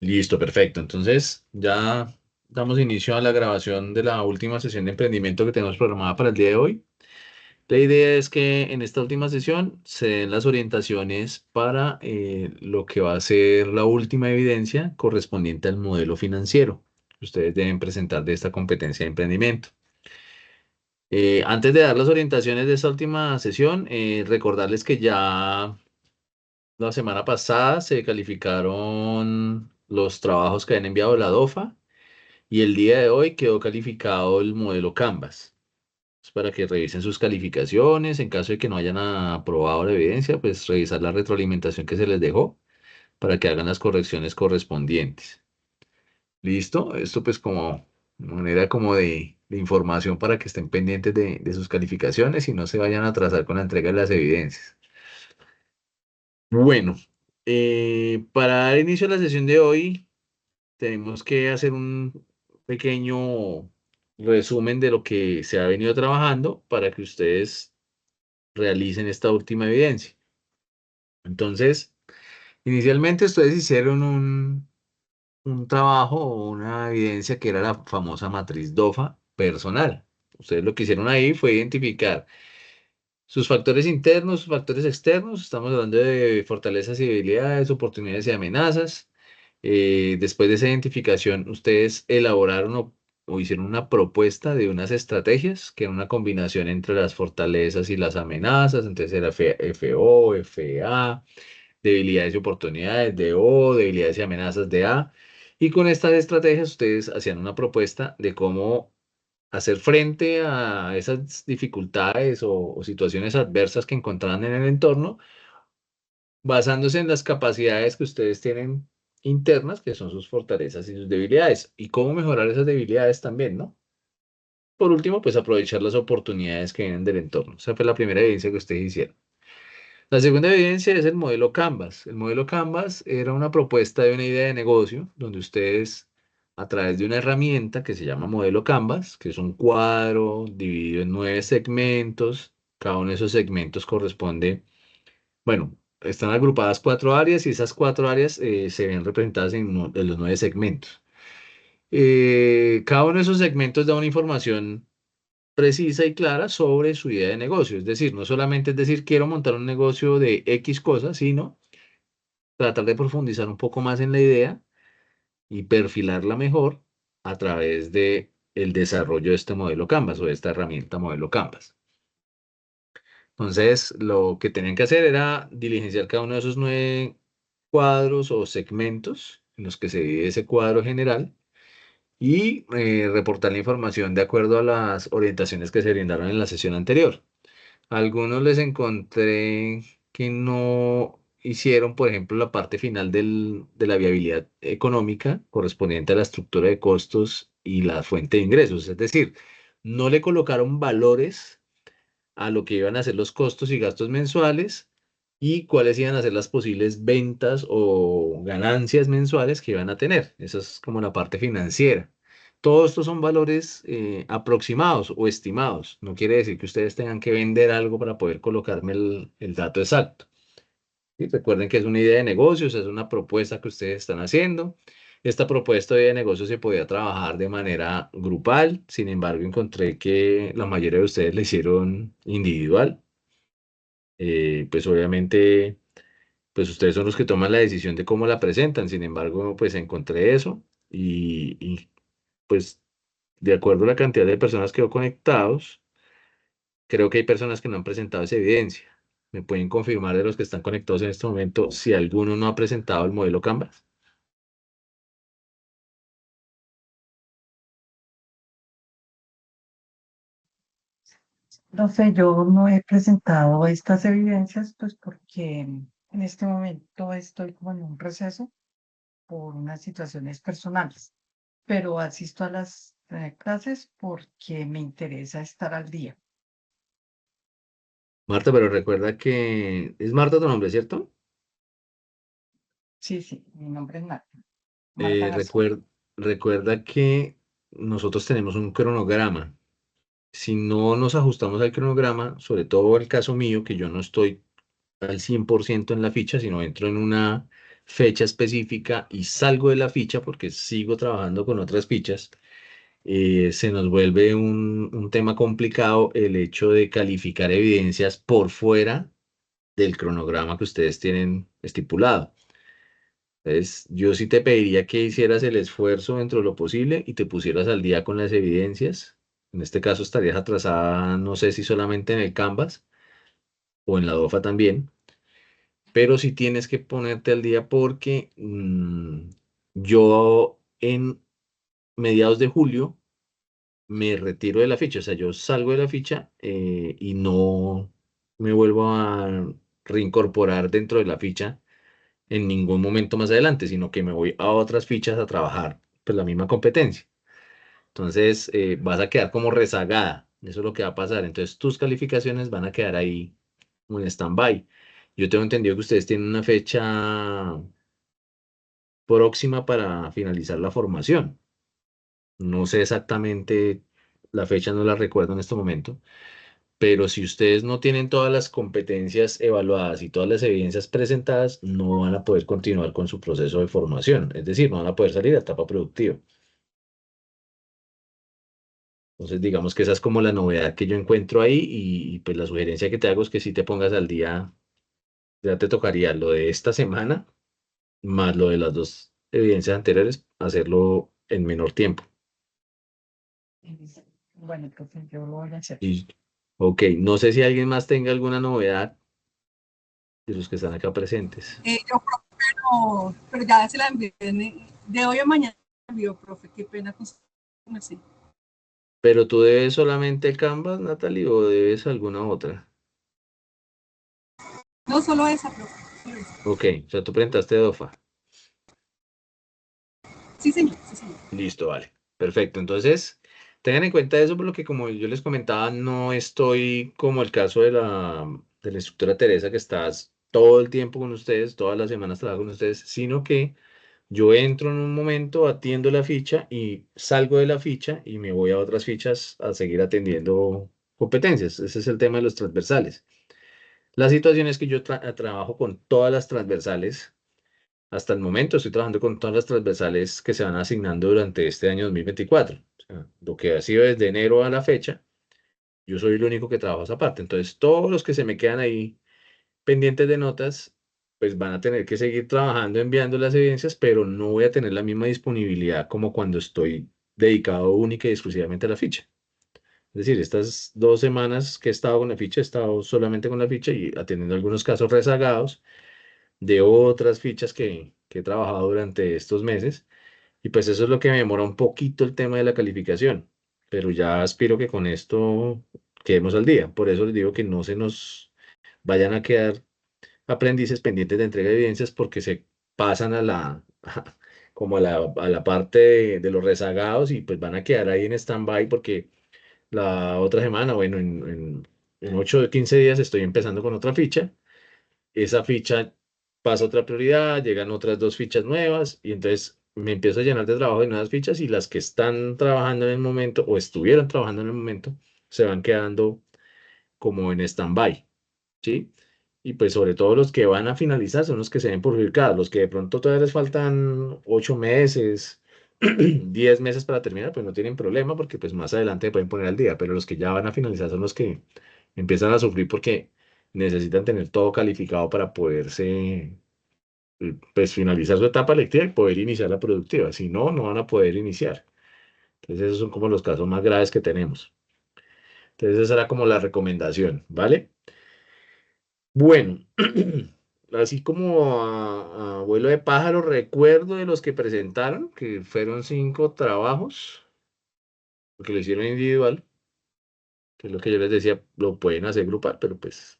Listo, perfecto. Entonces ya damos inicio a la grabación de la última sesión de emprendimiento que tenemos programada para el día de hoy. La idea es que en esta última sesión se den las orientaciones para lo que va a ser la última evidencia correspondiente al modelo financiero que ustedes deben presentar de esta competencia de emprendimiento. Antes de dar las orientaciones de esta última sesión, recordarles que ya la semana pasada se calificaron los trabajos que han enviado la DOFA y el día de hoy quedó calificado el modelo Canvas. Es para que revisen sus calificaciones. En caso de que no hayan aprobado la evidencia, pues revisar la retroalimentación que se les dejó para que hagan las correcciones correspondientes. ¿Listo? Esto pues como manera como de información para que estén pendientes de sus calificaciones y no se vayan a atrasar con la entrega de las evidencias. Bueno, para dar inicio a la sesión de hoy, tenemos que hacer un pequeño resumen de lo que se ha venido trabajando para que ustedes realicen esta última evidencia. Entonces, inicialmente ustedes hicieron un trabajo o una evidencia que era la famosa matriz DOFA personal. Ustedes lo que hicieron ahí fue identificar sus factores internos, sus factores externos. Estamos hablando de fortalezas y debilidades, oportunidades y amenazas. Después de esa identificación, ustedes elaboraron o hicieron una propuesta de unas estrategias, que era una combinación entre las fortalezas y las amenazas. Entonces era FO, FA, debilidades y oportunidades de O, debilidades y amenazas de A. Y con estas estrategias ustedes hacían una propuesta de cómo hacer frente a esas dificultades o situaciones adversas que encontraban en el entorno, basándose en las capacidades que ustedes tienen internas, que son sus fortalezas y sus debilidades, y cómo mejorar esas debilidades también, ¿no? Por último, pues aprovechar las oportunidades que vienen del entorno. Esa fue la primera evidencia que ustedes hicieron. La segunda evidencia es el modelo Canvas. El modelo Canvas era una propuesta de una idea de negocio donde ustedes, a través de una herramienta que se llama modelo Canvas, que es un cuadro dividido en 9 segmentos, cada uno de esos segmentos corresponde, bueno, están agrupadas 4 áreas y esas 4 áreas se ven representadas en los 9 segmentos. Cada uno de esos segmentos da una información precisa y clara sobre su idea de negocio. Es decir, no solamente es decir, quiero montar un negocio de X cosas, sino tratar de profundizar un poco más en la idea y perfilarla mejor a través de el desarrollo de este modelo Canvas o de esta herramienta modelo Canvas. Entonces, lo que tenían que hacer era diligenciar cada uno de esos 9 cuadros o segmentos en los que se divide ese cuadro general y reportar la información de acuerdo a las orientaciones que se brindaron en la sesión anterior. Algunos les encontré que no hicieron, por ejemplo, la parte final de la viabilidad económica correspondiente a la estructura de costos y la fuente de ingresos. Es decir, no le colocaron valores a lo que iban a ser los costos y gastos mensuales y cuáles iban a ser las posibles ventas o ganancias mensuales que iban a tener. Esa es como la parte financiera. Todos estos son valores aproximados o estimados. No quiere decir que ustedes tengan que vender algo para poder colocarme el dato exacto. Y recuerden que es una idea de negocios, es una propuesta que ustedes están haciendo. Esta propuesta de negocio se podía trabajar de manera grupal, sin embargo, encontré que la mayoría de ustedes la hicieron individual. Pues obviamente, pues ustedes son los que toman la decisión de cómo la presentan. Sin embargo, pues encontré eso y pues de acuerdo a la cantidad de personas que veo conectados, creo que hay personas que no han presentado esa evidencia. ¿Me pueden confirmar de los que están conectados en este momento si alguno no ha presentado el modelo Canvas? No sé, yo no he presentado estas evidencias, pues porque en este momento estoy como en un receso por unas situaciones personales, pero asisto a las clases porque me interesa estar al día. Marta, pero recuerda que es Marta tu nombre, ¿cierto? Sí, sí, mi nombre es Marta Eh, Garzón. recuer- recuerda que nosotros tenemos un cronograma. Si no nos ajustamos al cronograma, sobre todo el caso mío, que yo no estoy al 100% en la ficha, sino entro en una fecha específica y salgo de la ficha porque sigo trabajando con otras fichas, se nos vuelve un tema complicado el hecho de calificar evidencias por fuera del cronograma que ustedes tienen estipulado. Entonces, yo sí te pediría que hicieras el esfuerzo dentro de lo posible y te pusieras al día con las evidencias. En este caso estarías atrasada, no sé si solamente en el Canvas o en la DOFA también, pero sí tienes que ponerte al día porque yo en mediados de julio me retiro de la ficha, o sea, yo salgo de la ficha y no me vuelvo a reincorporar dentro de la ficha en ningún momento más adelante, sino que me voy a otras fichas a trabajar pues la misma competencia. Entonces vas a quedar como rezagada, eso es lo que va a pasar. Entonces tus calificaciones van a quedar ahí como en stand-by. Yo tengo entendido que ustedes tienen una fecha próxima para finalizar la formación. No sé exactamente la fecha, no la recuerdo en este momento, pero si ustedes no tienen todas las competencias evaluadas y todas las evidencias presentadas, no van a poder continuar con su proceso de formación, es decir, no van a poder salir a etapa productiva. Entonces, digamos que esa es como la novedad que yo encuentro ahí y pues la sugerencia que te hago es que si te pongas al día, ya te tocaría lo de esta semana más lo de las dos evidencias anteriores, hacerlo en menor tiempo. Bueno, profe, yo lo voy a hacer. Y, ok, no sé si alguien más tenga alguna novedad de los que están acá presentes. Yo, profe, pero ya se la envié de hoy a mañana. Envió, profe, qué pena con sí. ¿Pero tú debes solamente Canvas, Natalie, o debes alguna otra? No solo esa, profe. Solo esa. Ok, o sea, tú presentaste DOFA. Sí, señor, sí, señor. Listo, vale. Perfecto. Entonces, tengan en cuenta eso, por lo que como yo les comentaba, no estoy como el caso de la instructora Teresa, que estás todo el tiempo con ustedes, todas las semanas trabajo con ustedes, sino que yo entro en un momento, atiendo la ficha y salgo de la ficha y me voy a otras fichas a seguir atendiendo competencias. Ese es el tema de los transversales. La situación es que yo trabajo con todas las transversales. Hasta el momento estoy trabajando con todas las transversales que se van asignando durante este año 2024. O sea, lo que ha sido desde enero a la fecha, yo soy el único que trabaja esa parte. Entonces, todos los que se me quedan ahí pendientes de notas, pues van a tener que seguir trabajando, enviando las evidencias, pero no voy a tener la misma disponibilidad como cuando estoy dedicado única y exclusivamente a la ficha. Es decir, estas 2 semanas que he estado con la ficha, he estado solamente con la ficha y atendiendo algunos casos rezagados de otras fichas que he trabajado durante estos meses. Y pues eso es lo que me demora un poquito el tema de la calificación. Pero ya aspiro que con esto quedemos al día. Por eso les digo que no se nos vayan a quedar aprendices pendientes de entrega de evidencias porque se pasan a la, como a la parte de los rezagados y pues van a quedar ahí en stand-by porque la otra semana, bueno, en 8 o 15 días estoy empezando con otra ficha. Esa ficha pasa a otra prioridad, llegan otras dos fichas nuevas y entonces me empiezo a llenar de trabajo de nuevas fichas y las que están trabajando en el momento o estuvieron trabajando en el momento se van quedando como en stand-by, ¿sí? Y pues sobre todo los que van a finalizar son los que se ven por publicados, los que de pronto todavía les faltan 8 meses, 10 meses para terminar, pues no tienen problema porque pues más adelante pueden poner al día, pero los que ya van a finalizar son los que empiezan a sufrir porque necesitan tener todo calificado para poderse, pues finalizar su etapa lectiva y poder iniciar la productiva, si no, no van a poder iniciar. Entonces esos son como los casos más graves que tenemos. Entonces esa era como la recomendación, ¿vale? Bueno, así como a vuelo de pájaro, recuerdo de los que presentaron, que fueron 5 trabajos, porque lo hicieron individual, que es lo que yo les decía, lo pueden hacer grupal, pero pues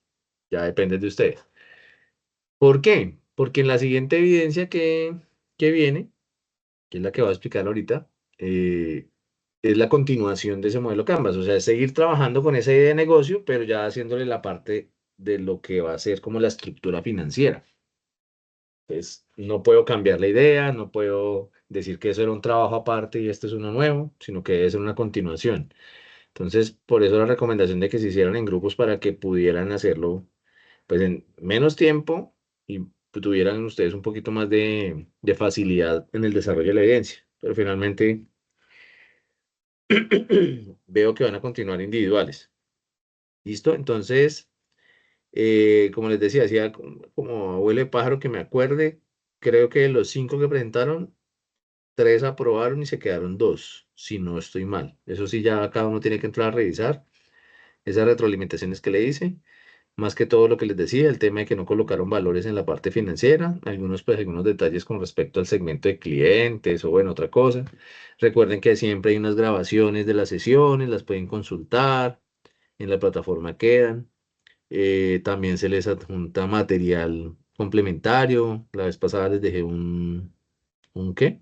ya depende de ustedes. ¿Por qué? Porque en la siguiente evidencia que viene, que es la que voy a explicar ahorita, eh, es la continuación de ese modelo Canvas, o sea, es seguir trabajando con esa idea de negocio, pero ya haciéndole la parte de lo que va a ser como la estructura financiera. Entonces, no puedo cambiar la idea, no puedo decir que eso era un trabajo aparte y este es uno nuevo, sino que debe ser una continuación. Entonces, por eso la recomendación de que se hicieran en grupos para que pudieran hacerlo pues en menos tiempo y tuvieran ustedes un poquito más de facilidad en el desarrollo de la evidencia. Pero finalmente veo que van a continuar individuales. ¿Listo? Entonces, como les decía, hacía como abuelo de pájaro que me acuerde, creo que de los 5 que presentaron, 3 aprobaron y se quedaron 2, si no estoy mal. Eso sí, ya cada uno tiene que entrar a revisar esas retroalimentaciones que le hice. Más que todo lo que les decía, el tema de que no colocaron valores en la parte financiera, algunos detalles con respecto al segmento de clientes o bueno, otra cosa. Recuerden que siempre hay unas grabaciones de las sesiones, las pueden consultar, en la plataforma quedan. También se les adjunta material complementario. La vez pasada les dejé ¿un qué?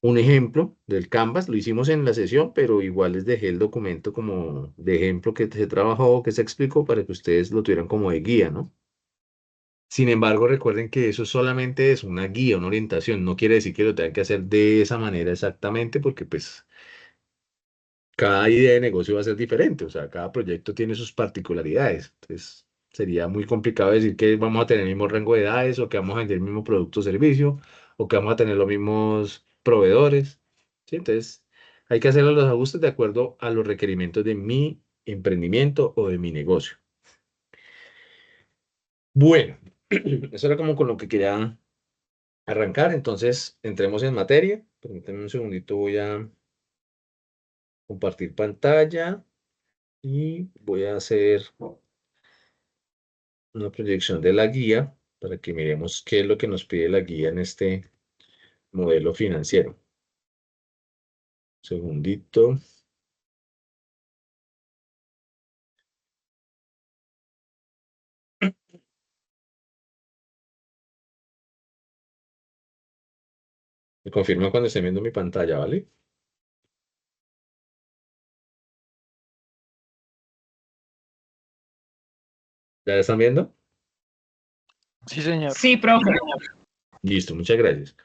Un ejemplo del Canvas, lo hicimos en la sesión, pero igual les dejé el documento como de ejemplo que se trabajó, que se explicó para que ustedes lo tuvieran como de guía, ¿no? Sin embargo, recuerden que eso solamente es una guía, una orientación. No quiere decir que lo tengan que hacer de esa manera exactamente, porque pues cada idea de negocio va a ser diferente. O sea, cada proyecto tiene sus particularidades. Entonces, sería muy complicado decir que vamos a tener el mismo rango de edades o que vamos a vender el mismo producto o servicio o que vamos a tener los mismos proveedores. ¿Sí? Entonces, hay que hacer los ajustes de acuerdo a los requerimientos de mi emprendimiento o de mi negocio. Bueno, eso era como con lo que quería arrancar, entonces entremos en materia. Permítanme un segundito, voy a compartir pantalla y voy a hacer una proyección de la guía para que miremos qué es lo que nos pide la guía en este modelo financiero. Segundito. Me confirma cuando estén viendo mi pantalla, ¿vale? ¿Ya la están viendo? Sí, señor. Sí, profe. Listo, muchas gracias.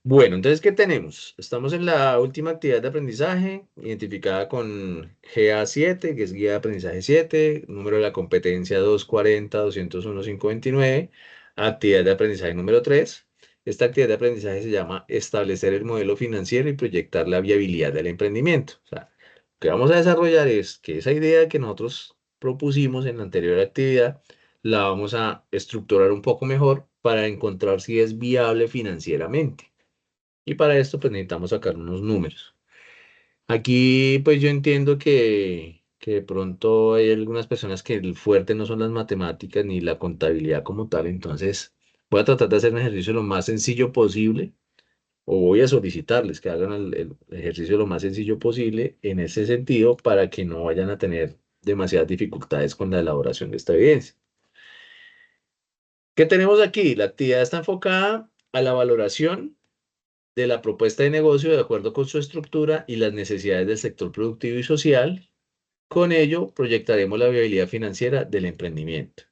Bueno, entonces, ¿qué tenemos? Estamos en la última actividad de aprendizaje, identificada con GA7, que es Guía de Aprendizaje 7, número de la competencia 240-201-529, actividad de aprendizaje número 3. Esta actividad de aprendizaje se llama Establecer el modelo financiero y proyectar la viabilidad del emprendimiento. O sea, lo que vamos a desarrollar es que esa idea que nosotros propusimos en la anterior actividad, la vamos a estructurar un poco mejor para encontrar si es viable financieramente. Y para esto, pues necesitamos sacar unos números. Aquí, pues yo entiendo que de pronto hay algunas personas que el fuerte no son las matemáticas ni la contabilidad como tal. Entonces, voy a tratar de hacer un ejercicio lo más sencillo posible, o voy a solicitarles que hagan el ejercicio lo más sencillo posible en ese sentido para que no vayan a tener demasiadas dificultades con la elaboración de esta evidencia. ¿Qué tenemos aquí? La actividad está enfocada a la valoración de la propuesta de negocio de acuerdo con su estructura y las necesidades del sector productivo y social. Con ello, proyectaremos la viabilidad financiera del emprendimiento.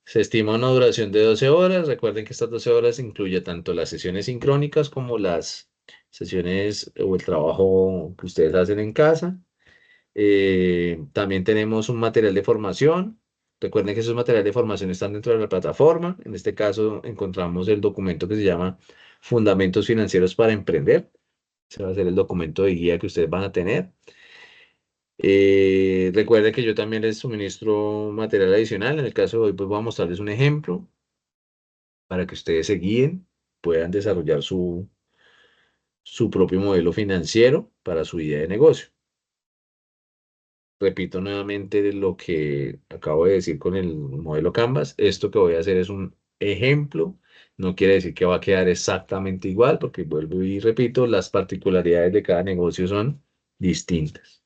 Se estima una duración de 12 horas. Recuerden que estas 12 horas incluye tanto las sesiones sincrónicas como las sesiones o el trabajo que ustedes hacen en casa. También tenemos un material de formación. Recuerden que esos materiales de formación están dentro de la plataforma. En este caso encontramos el documento que se llama Fundamentos Financieros para Emprender. Ese va a ser el documento de guía que ustedes van a tener. Recuerden que yo también les suministro material adicional. En el caso de hoy, pues voy a mostrarles un ejemplo para que ustedes se guíen, puedan desarrollar su propio modelo financiero para su idea de negocio. Repito nuevamente lo que acabo de decir con el modelo Canvas. Esto que voy a hacer es un ejemplo. No quiere decir que va a quedar exactamente igual, porque vuelvo y repito, las particularidades de cada negocio son distintas.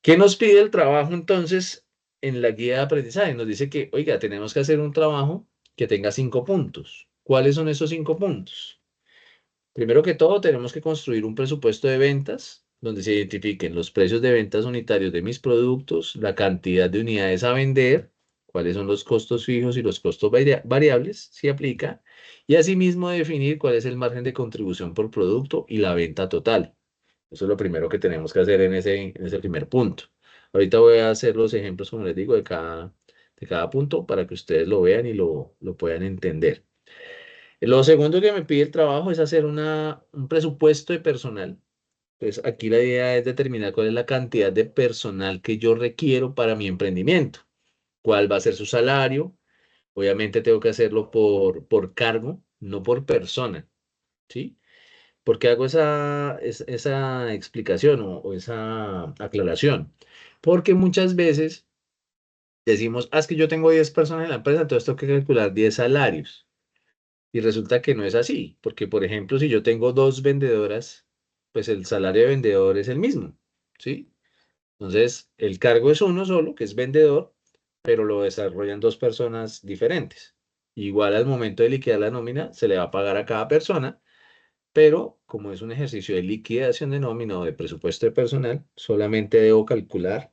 ¿Qué nos pide el trabajo entonces en la guía de aprendizaje? Nos dice que, oiga, tenemos que hacer un trabajo que tenga 5 puntos. ¿Cuáles son esos 5 puntos? Primero que todo, tenemos que construir un presupuesto de ventas donde se identifiquen los precios de ventas unitarios de mis productos, la cantidad de unidades a vender, cuáles son los costos fijos y los costos variables, si aplica, y asimismo definir cuál es el margen de contribución por producto y la venta total. Eso es lo primero que tenemos que hacer en ese primer punto. Ahorita voy a hacer los ejemplos, como les digo, de cada punto para que ustedes lo vean y lo puedan entender. Lo segundo que me pide el trabajo es hacer un presupuesto de personal. Pues aquí la idea es determinar cuál es la cantidad de personal que yo requiero para mi emprendimiento, cuál va a ser su salario. Obviamente tengo que hacerlo por cargo, no por persona, ¿sí? ¿Por qué hago esa explicación o esa aclaración? Porque muchas veces decimos, es que yo tengo 10 personas en la empresa, entonces tengo que calcular 10 salarios. Y resulta que no es así, porque por ejemplo, si yo tengo dos vendedoras, pues el salario de vendedor es el mismo, ¿sí? Entonces, el cargo es uno solo, que es vendedor, pero lo desarrollan dos personas diferentes. Igual al momento de liquidar la nómina, se le va a pagar a cada persona, pero como es un ejercicio de liquidación de nómina o de presupuesto de personal, solamente debo calcular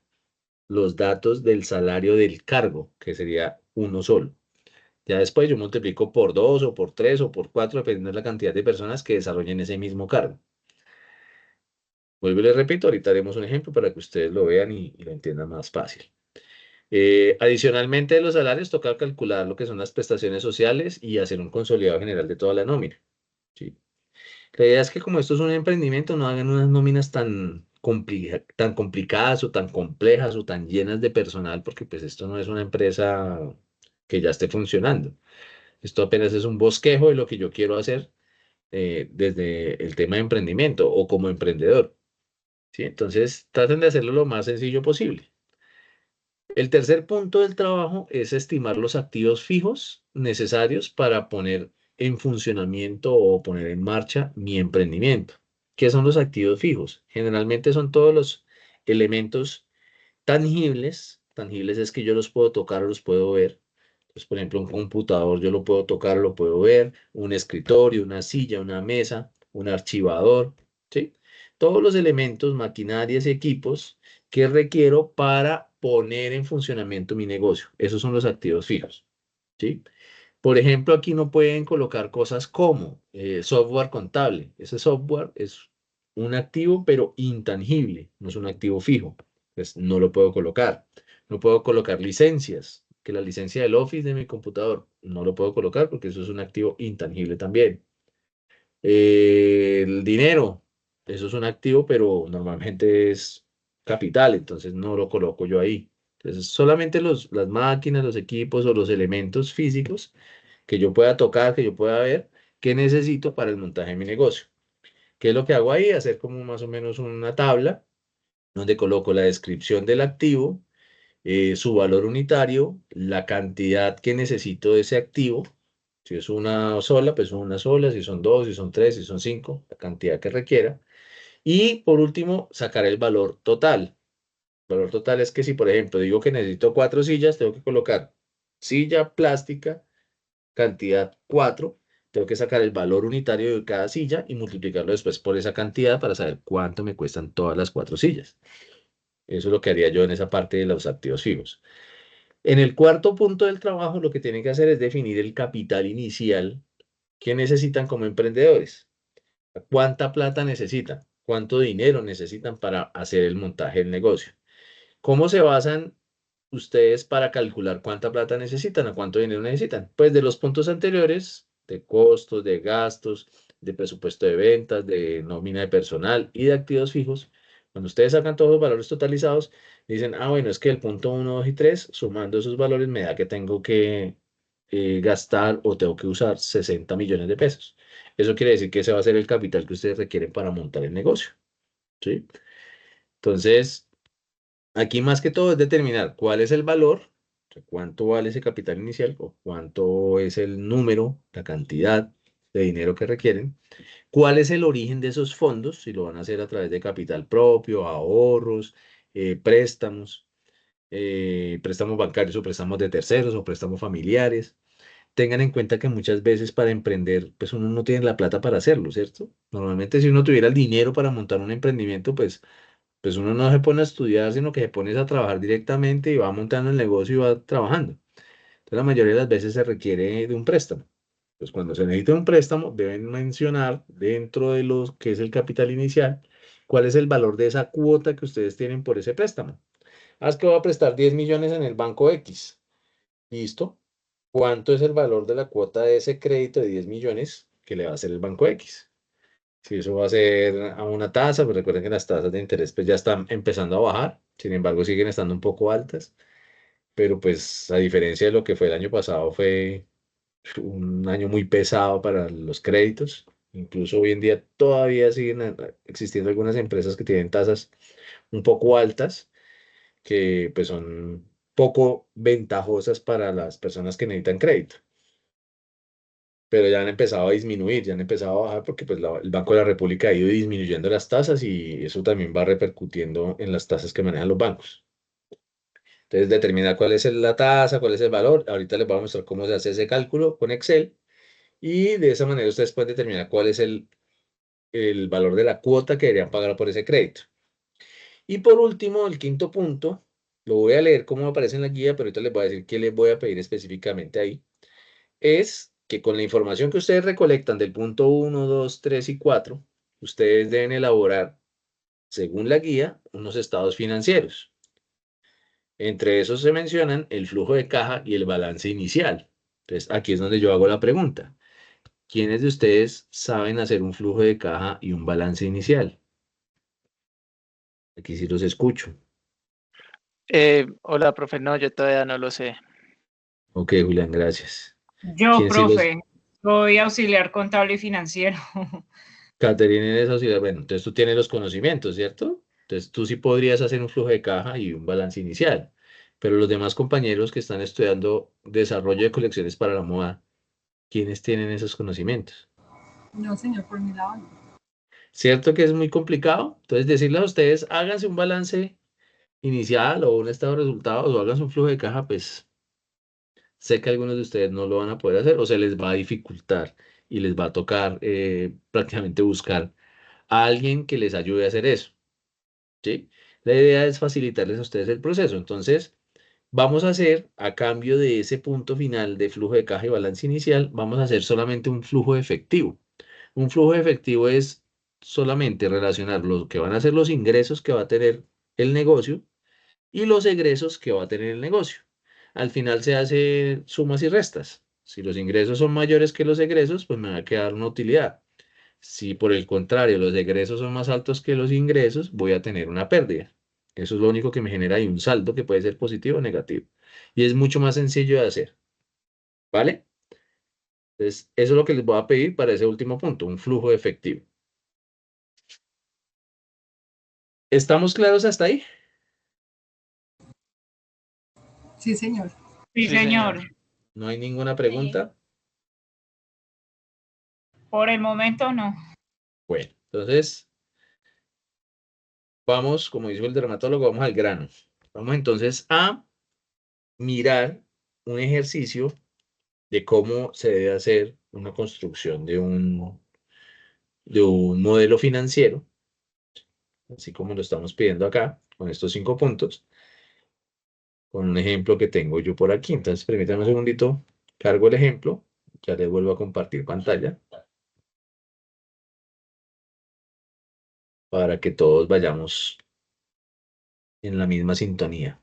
los datos del salario del cargo, que sería uno solo. Ya después yo multiplico por dos o por tres o por cuatro, dependiendo de la cantidad de personas que desarrollen ese mismo cargo. Vuelvo y les repito, ahorita haremos un ejemplo para que ustedes lo vean y lo entiendan más fácil. Adicionalmente de los salarios, toca calcular lo que son las prestaciones sociales y hacer un consolidado general de toda la nómina, ¿sí? La idea es que como esto es un emprendimiento, no hagan unas nóminas tan complicadas o tan complejas o tan llenas de personal, porque pues esto no es una empresa que ya esté funcionando. Esto apenas es un bosquejo de lo que yo quiero hacer desde el tema de emprendimiento o como emprendedor, ¿sí? Entonces, traten de hacerlo lo más sencillo posible. El tercer punto del trabajo es estimar los activos fijos necesarios para poner en funcionamiento o poner en marcha mi emprendimiento. ¿Qué son los activos fijos? Generalmente son todos los elementos tangibles. Tangibles es que yo los puedo tocar o los puedo ver. Pues, por ejemplo, un computador yo lo puedo tocar, lo puedo ver, un escritorio, una silla, una mesa, un archivador, ¿sí? Todos los elementos, maquinarias y equipos que requiero para poner en funcionamiento mi negocio. Esos son los activos fijos, ¿sí? Por ejemplo, aquí no pueden colocar cosas como software contable. Ese software es un activo, pero intangible, no es un activo fijo. Pues no lo puedo colocar. No puedo colocar licencias, que la licencia del Office de mi computador no lo puedo colocar porque eso es un activo intangible también. El dinero, eso es un activo, pero normalmente es capital, entonces no lo coloco yo ahí. Entonces, solamente las máquinas, los equipos o los elementos físicos que yo pueda tocar, que yo pueda ver, qué necesito para el montaje de mi negocio. ¿Qué es lo que hago ahí? Hacer como más o menos una tabla donde coloco la descripción del activo, su valor unitario, la cantidad que necesito de ese activo. Si es una sola, pues una sola, si son dos, si son tres, si son cinco, la cantidad que requiera. Y por último, sacar el valor total. El valor total es que si, por ejemplo, digo que necesito 4 sillas, tengo que colocar silla plástica, cantidad 4, tengo que sacar el valor unitario de cada silla y multiplicarlo después por esa cantidad para saber cuánto me cuestan todas las 4 sillas. Eso es lo que haría yo en esa parte de los activos fijos. En el cuarto punto del trabajo, lo que tienen que hacer es definir el capital inicial que necesitan como emprendedores. ¿Cuánta plata necesitan? ¿Cuánto dinero necesitan para hacer el montaje del negocio? ¿Cómo se basan ustedes para calcular cuánta plata necesitan, a cuánto dinero necesitan? Pues de los puntos anteriores, de costos, de gastos, de presupuesto de ventas, de nómina de personal y de activos fijos. Cuando ustedes sacan todos los valores totalizados, dicen, bueno, es que el punto 1, 2 y 3, sumando esos valores, me da que tengo que gastar o tengo que usar 60 millones de pesos. Eso quiere decir que ese va a ser el capital que ustedes requieren para montar el negocio, ¿sí? Entonces, aquí más que todo es determinar cuál es el valor, o sea, cuánto vale ese capital inicial o cuánto es el número, la cantidad de dinero que requieren, cuál es el origen de esos fondos, si lo van a hacer a través de capital propio, ahorros, préstamos, préstamos bancarios o préstamos de terceros o préstamos familiares. Tengan en cuenta que muchas veces para emprender, pues uno no tiene la plata para hacerlo, ¿cierto? Normalmente si uno tuviera el dinero para montar un emprendimiento, pues uno no se pone a estudiar, sino que se pone a trabajar directamente y va montando el negocio y va trabajando. Entonces, la mayoría de las veces se requiere de un préstamo. Pues cuando se necesita un préstamo, deben mencionar dentro de lo que es el capital inicial, cuál es el valor de esa cuota que ustedes tienen por ese préstamo. Es que voy a prestar 10 millones en el banco X. Listo. ¿Cuánto es el valor de la cuota de ese crédito de 10 millones que le va a hacer el banco X? Si eso va a ser a una tasa, pues recuerden que las tasas de interés pues ya están empezando a bajar, sin embargo siguen estando un poco altas, pero pues a diferencia de lo que fue el año pasado, fue un año muy pesado para los créditos. Incluso hoy en día todavía siguen existiendo algunas empresas que tienen tasas un poco altas, que pues son poco ventajosas para las personas que necesitan crédito. Pero ya han empezado a disminuir, ya han empezado a bajar porque pues el Banco de la República ha ido disminuyendo las tasas y eso también va repercutiendo en las tasas que manejan los bancos. Entonces, determinar cuál es la tasa, cuál es el valor. Ahorita les voy a mostrar cómo se hace ese cálculo con Excel y de esa manera ustedes pueden determinar cuál es el valor de la cuota que deberían pagar por ese crédito. Y por último, el quinto punto, lo voy a leer como aparece en la guía, pero ahorita les voy a decir qué les voy a pedir específicamente ahí, es que con la información que ustedes recolectan del punto 1, 2, 3 y 4, ustedes deben elaborar, según la guía, unos estados financieros. Entre esos se mencionan el flujo de caja y el balance inicial. Entonces, aquí es donde yo hago la pregunta. ¿Quiénes de ustedes saben hacer un flujo de caja y un balance inicial? Aquí sí los escucho. Hola, profe, no, yo todavía no lo sé. Ok, Julián, gracias. Yo, ¿Quién sí los... profe, soy auxiliar contable y financiero. Caterina en esa ciudad, bueno, entonces tú tienes los conocimientos, ¿cierto? Entonces tú sí podrías hacer un flujo de caja y un balance inicial, pero los demás compañeros que están estudiando desarrollo de colecciones para la moda, ¿quiénes tienen esos conocimientos? No, señor, por mi lado no. ¿Cierto que es muy complicado? Entonces decirles a ustedes, háganse un balance inicial o un estado de resultados o háganse un flujo de caja, pues sé que algunos de ustedes no lo van a poder hacer o se les va a dificultar y les va a tocar prácticamente buscar a alguien que les ayude a hacer eso. ¿Sí? La idea es facilitarles a ustedes el proceso. Entonces, vamos a hacer, a cambio de ese punto final de flujo de caja y balance inicial, vamos a hacer solamente un flujo efectivo. Un flujo efectivo es solamente relacionar lo que van a ser los ingresos que va a tener el negocio y los egresos que va a tener el negocio. Al final se hace sumas y restas. Si los ingresos son mayores que los egresos, pues me va a quedar una utilidad. Si por el contrario los egresos son más altos que los ingresos, voy a tener una pérdida. Eso es lo único que me genera ahí un saldo que puede ser positivo o negativo. Y es mucho más sencillo de hacer. ¿Vale? Entonces, eso es lo que les voy a pedir para ese último punto, un flujo efectivo. ¿Estamos claros hasta ahí? Sí, señor. Sí, Sí, señor. señor. ¿No hay ninguna pregunta? Por el momento no. Bueno, entonces vamos, como dijo el dermatólogo, vamos al grano. Vamos entonces a mirar un ejercicio de cómo se debe hacer una construcción de un modelo financiero, así como lo estamos pidiendo acá, con estos 5 puntos, con un ejemplo que tengo yo por aquí. Entonces, permítanme un segundito, cargo el ejemplo, ya les vuelvo a compartir pantalla para que todos vayamos en la misma sintonía.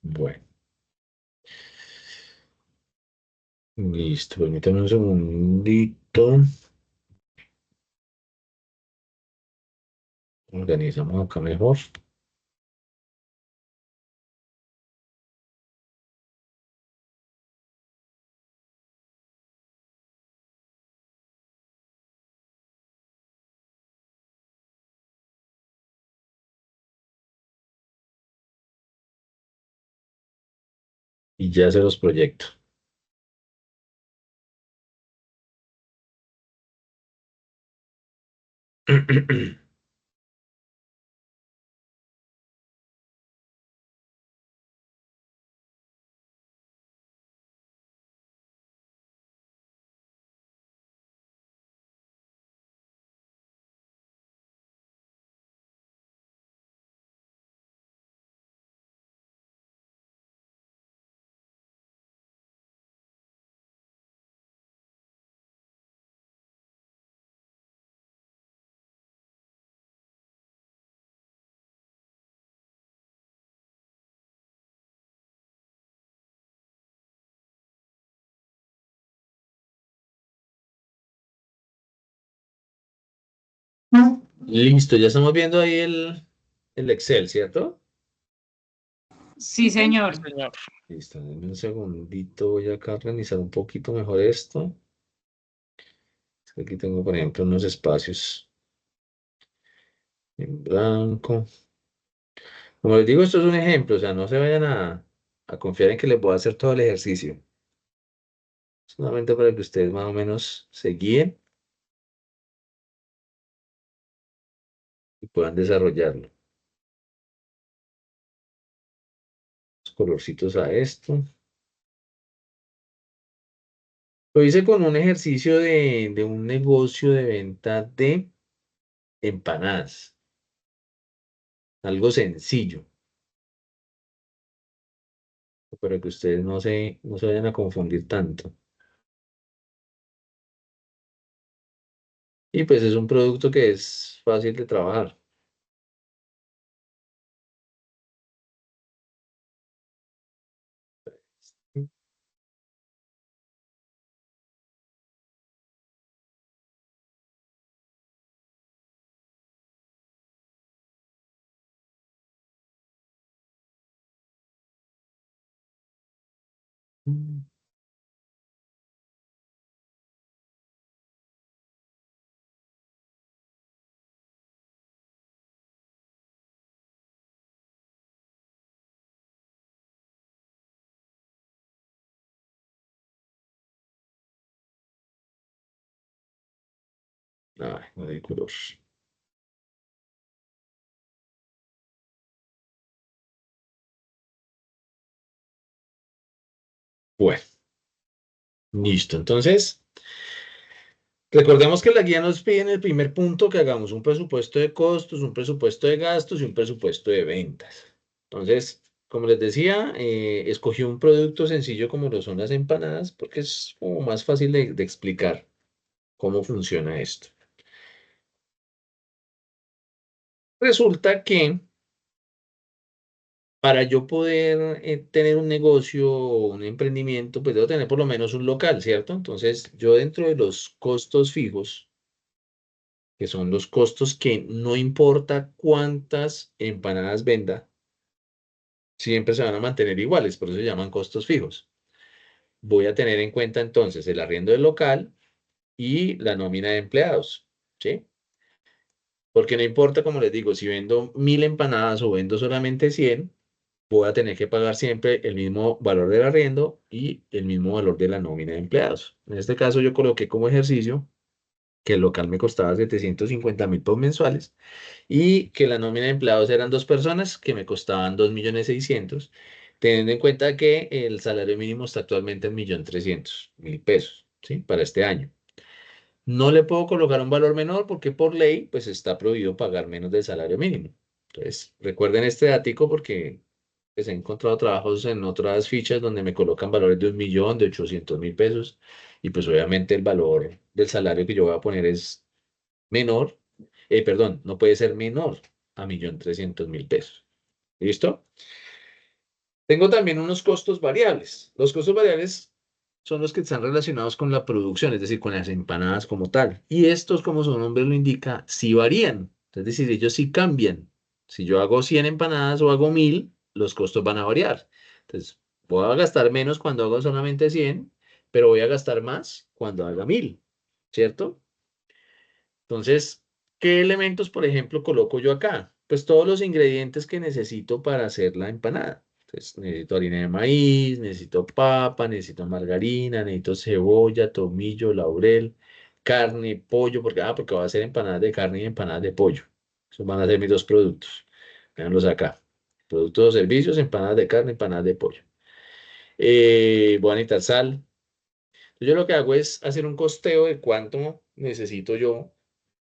Bueno, listo, permítanme un segundito. Organizamos acá mejor. y ya se los proyecto. Listo, ya estamos viendo ahí el Excel, ¿cierto? Sí, señor. Señor. Listo, denme un segundito, voy acá a organizar un poquito mejor esto. Es que aquí tengo, por ejemplo, unos espacios en blanco. Como les digo, esto es un ejemplo, o sea, no se vayan a confiar en que les voy a hacer todo el ejercicio. Solamente para que ustedes más o menos se guíen y puedan desarrollarlo. Los colorcitos a esto. Lo hice con un ejercicio de un negocio de venta de empanadas. Algo sencillo, para que ustedes no se vayan a confundir tanto. Y pues es un producto que es fácil de trabajar. Ay, no hay color. Bueno, listo. Entonces, recordemos que la guía nos pide en el primer punto que hagamos un presupuesto de costos, un presupuesto de gastos y un presupuesto de ventas. Entonces, como les decía, escogí un producto sencillo como lo son las empanadas porque es como más fácil de explicar cómo funciona esto. Resulta que para yo poder tener un negocio o un emprendimiento, pues debo tener por lo menos un local, ¿cierto? Entonces, yo dentro de los costos fijos, que son los costos que no importa cuántas empanadas venda, siempre se van a mantener iguales, por eso se llaman costos fijos. Voy a tener en cuenta entonces el arriendo del local y la nómina de empleados, ¿sí? Porque no importa, como les digo, si vendo 1000 empanadas o vendo solamente 100, voy a tener que pagar siempre el mismo valor del arriendo y el mismo valor de la nómina de empleados. En este caso, yo coloqué como ejercicio que el local me costaba 750.000 por mensuales y que la nómina de empleados eran 2 personas que me costaban 2.600.000, teniendo en cuenta que el salario mínimo está actualmente en 1.300.000 pesos, ¿sí? Para este año. No le puedo colocar un valor menor porque por ley, pues está prohibido pagar menos del salario mínimo. Entonces, recuerden este dático porque pues, he encontrado trabajos en otras fichas donde me colocan valores de 1.000.000, de 800.000 pesos, y pues obviamente el valor del salario que yo voy a poner es menor, perdón, no puede ser menor a 1.300.000 pesos. ¿Listo? Tengo también unos costos variables. Los costos variables son los que están relacionados con la producción, es decir, con las empanadas como tal. Y estos, como su nombre lo indica, sí varían. Es decir, ellos sí cambian. Si yo hago 100 empanadas o hago 1000, los costos van a variar. Entonces, voy a gastar menos cuando hago solamente 100, pero voy a gastar más cuando haga 1000, ¿cierto? Entonces, ¿qué elementos, por ejemplo, coloco yo acá? Pues todos los ingredientes que necesito para hacer la empanada. Entonces, necesito harina de maíz, necesito papa, necesito margarina, necesito cebolla, tomillo, laurel, carne, pollo, porque voy a hacer empanadas de carne y empanadas de pollo. Esos van a ser mis dos productos. Véanlos acá. Productos o servicios, empanadas de carne, empanadas de pollo. Voy a necesitar sal. Yo lo que hago es hacer un costeo de cuánto necesito yo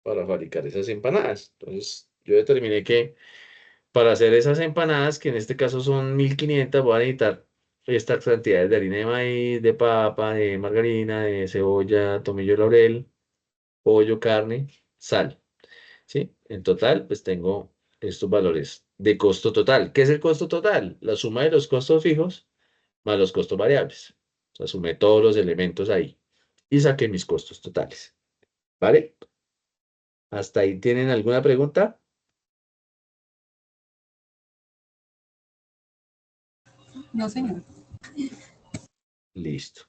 para fabricar esas empanadas. Entonces, yo determiné que para hacer esas empanadas, que en este caso son 1500, voy a necesitar estas cantidades de harina de maíz, de papa, de margarina, de cebolla, tomillo, laurel, pollo, carne, sal. ¿Sí? En total, pues tengo estos valores de costo total. ¿Qué es el costo total? La suma de los costos fijos más los costos variables. O sea, sumé todos los elementos ahí y saqué mis costos totales. ¿Vale? ¿Hasta ahí tienen alguna pregunta? No, señor. Listo.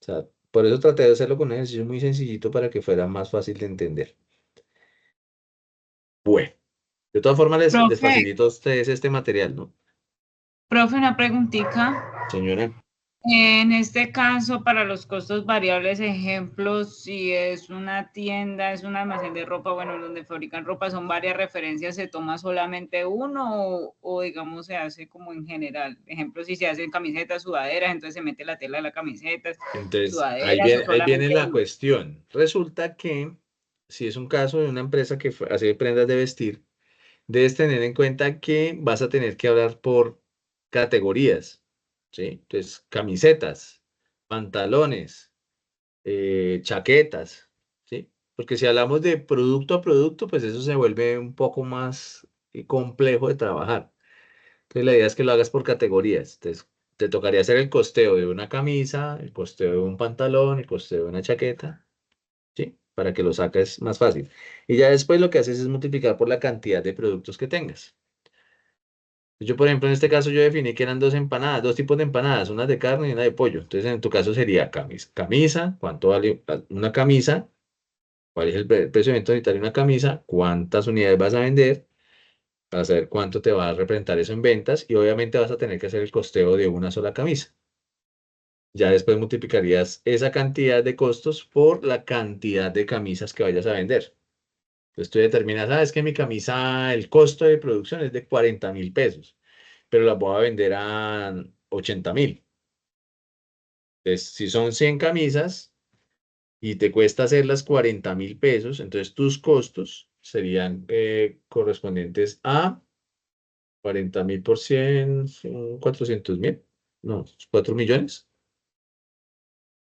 O sea, por eso traté de hacerlo con un ejercicio muy sencillito para que fuera más fácil de entender. Bueno, de todas formas les Profe, facilito a ustedes este material, ¿no? profe, una preguntita. Señora, En este caso, para los costos variables, ejemplos, si es una tienda, es un almacén de ropa, bueno, donde fabrican ropa, son varias referencias, ¿se toma solamente uno o digamos se hace como en general? Ejemplo, si se hacen camisetas, sudaderas, entonces se mete la tela de la camiseta, entonces sudaderas o ahí viene solamente la uno. cuestión. Resulta que si es un caso de una empresa que hace prendas de vestir, debes tener en cuenta que vas a tener que hablar por categorías, ¿sí? Entonces, camisetas, pantalones, chaquetas, ¿sí? Porque si hablamos de producto a producto, pues eso se vuelve un poco más complejo de trabajar. Entonces, la idea es que lo hagas por categorías. Entonces, te tocaría hacer el costeo de una camisa, el costeo de un pantalón, el costeo de una chaqueta, ¿sí? Para que lo saques más fácil. Y ya después lo que haces es multiplicar por la cantidad de productos que tengas. Yo, por ejemplo, en este caso yo definí que eran dos empanadas, dos tipos de empanadas, una de carne y una de pollo. Entonces, en tu caso sería camisa. Camisa, ¿cuánto vale una camisa? ¿Cuál es el precio de venta unitario de una camisa? ¿Cuántas unidades vas a vender? Para saber cuánto te va a representar eso en ventas. Y obviamente vas a tener que hacer el costeo de una sola camisa. Ya después multiplicarías esa cantidad de costos por la cantidad de camisas que vayas a vender. Entonces tú determinas, es que mi camisa, el costo de producción es de 40.000 pesos, pero la voy a vender a 80.000. Entonces, si son 100 camisas y te cuesta hacerlas 40.000 pesos, entonces tus costos serían correspondientes a 40.000 por 100, son 400.000. No, 4 millones.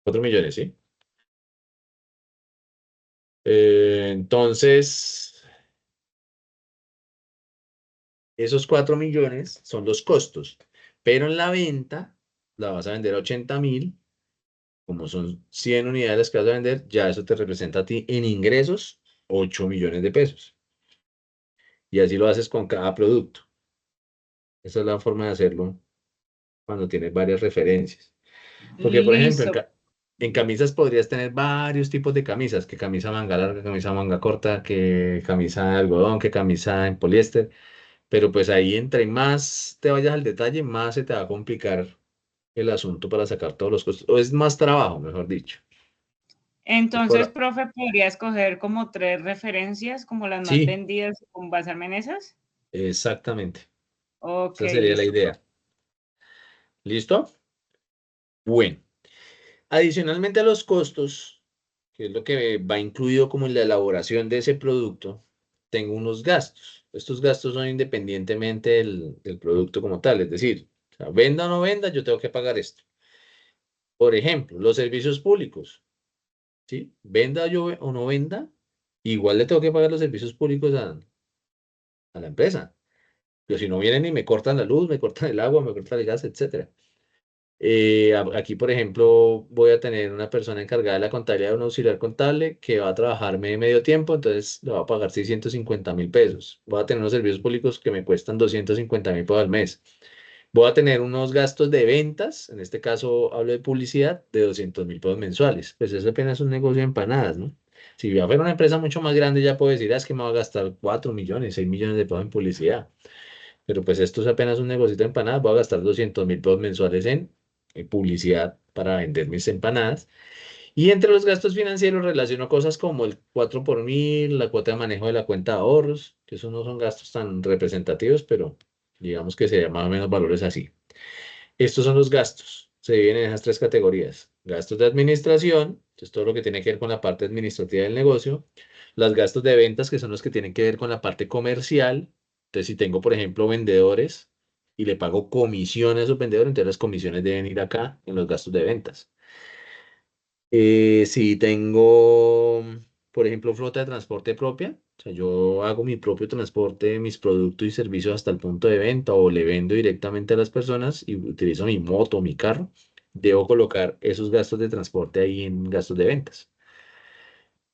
4 millones, ¿sí? Entonces, esos 4 millones son los costos, pero en la venta la vas a vender a 80.000. Como son 100 unidades las que vas a vender, ya eso te representa a ti en ingresos 8 millones de pesos. Y así lo haces con cada producto. Esa es la forma de hacerlo cuando tienes varias referencias. Porque, por ejemplo, Listo. en camisas podrías tener varios tipos de camisas, que camisa manga larga, camisa manga corta, que camisa de algodón, que camisa en poliéster. Pero pues ahí entre más te vayas al detalle, más se te va a complicar el asunto para sacar todos los costos. O es más trabajo, mejor dicho. Entonces, profe, ¿podría escoger como 3 referencias, como las más Sí, vendidas, con basarme en esas? exactamente. Ok, Esa sería la listo, idea. profe. ¿Listo? Bueno, adicionalmente a los costos, que es lo que va incluido como en la elaboración de ese producto, tengo unos gastos. Estos gastos son independientemente del producto como tal, es decir, o sea, venda o no venda, yo tengo que pagar esto. Por ejemplo, los servicios públicos, ¿sí? Venda yo o no venda, igual le tengo que pagar los servicios públicos a la empresa. Pero si no vienen y me cortan la luz, me cortan el agua, me cortan el gas, etcétera. Aquí, por ejemplo, voy a tener una persona encargada de la contabilidad, un auxiliar contable que va a trabajarme medio tiempo, entonces le va a pagar 650.000 pesos. Voy a tener unos servicios públicos que me cuestan 250.000 pesos al mes. Voy a tener unos gastos de ventas, en este caso hablo de publicidad, de 200.000 pesos mensuales. Pues eso apenas es un negocio de empanadas, ¿no? Si voy a ver una empresa mucho más grande, ya puedo decir, es que me va a gastar 4 millones, 6 millones de pesos en publicidad. pero pues esto es apenas un negocio de empanadas, voy a gastar 200.000 pesos mensuales en publicidad para vender mis empanadas. Y entre los gastos financieros relaciono cosas como el 4 por mil, la cuota de manejo de la cuenta de ahorros, que esos no son gastos tan representativos, pero digamos que se más o menos valores así. Estos son los gastos. Se dividen en esas tres categorías. Gastos de administración, que es todo lo que tiene que ver con la parte administrativa del negocio. Los gastos de ventas, que son los que tienen que ver con la parte comercial. Entonces, si tengo, por ejemplo, vendedores y le pago comisión a esos vendedores, entonces las comisiones deben ir acá en los gastos de ventas. Si tengo, por ejemplo, flota de transporte propia, o sea, yo hago mi propio transporte de mis productos y servicios hasta el punto de venta o le vendo directamente a las personas y utilizo mi moto o mi carro, debo colocar esos gastos de transporte ahí en gastos de ventas.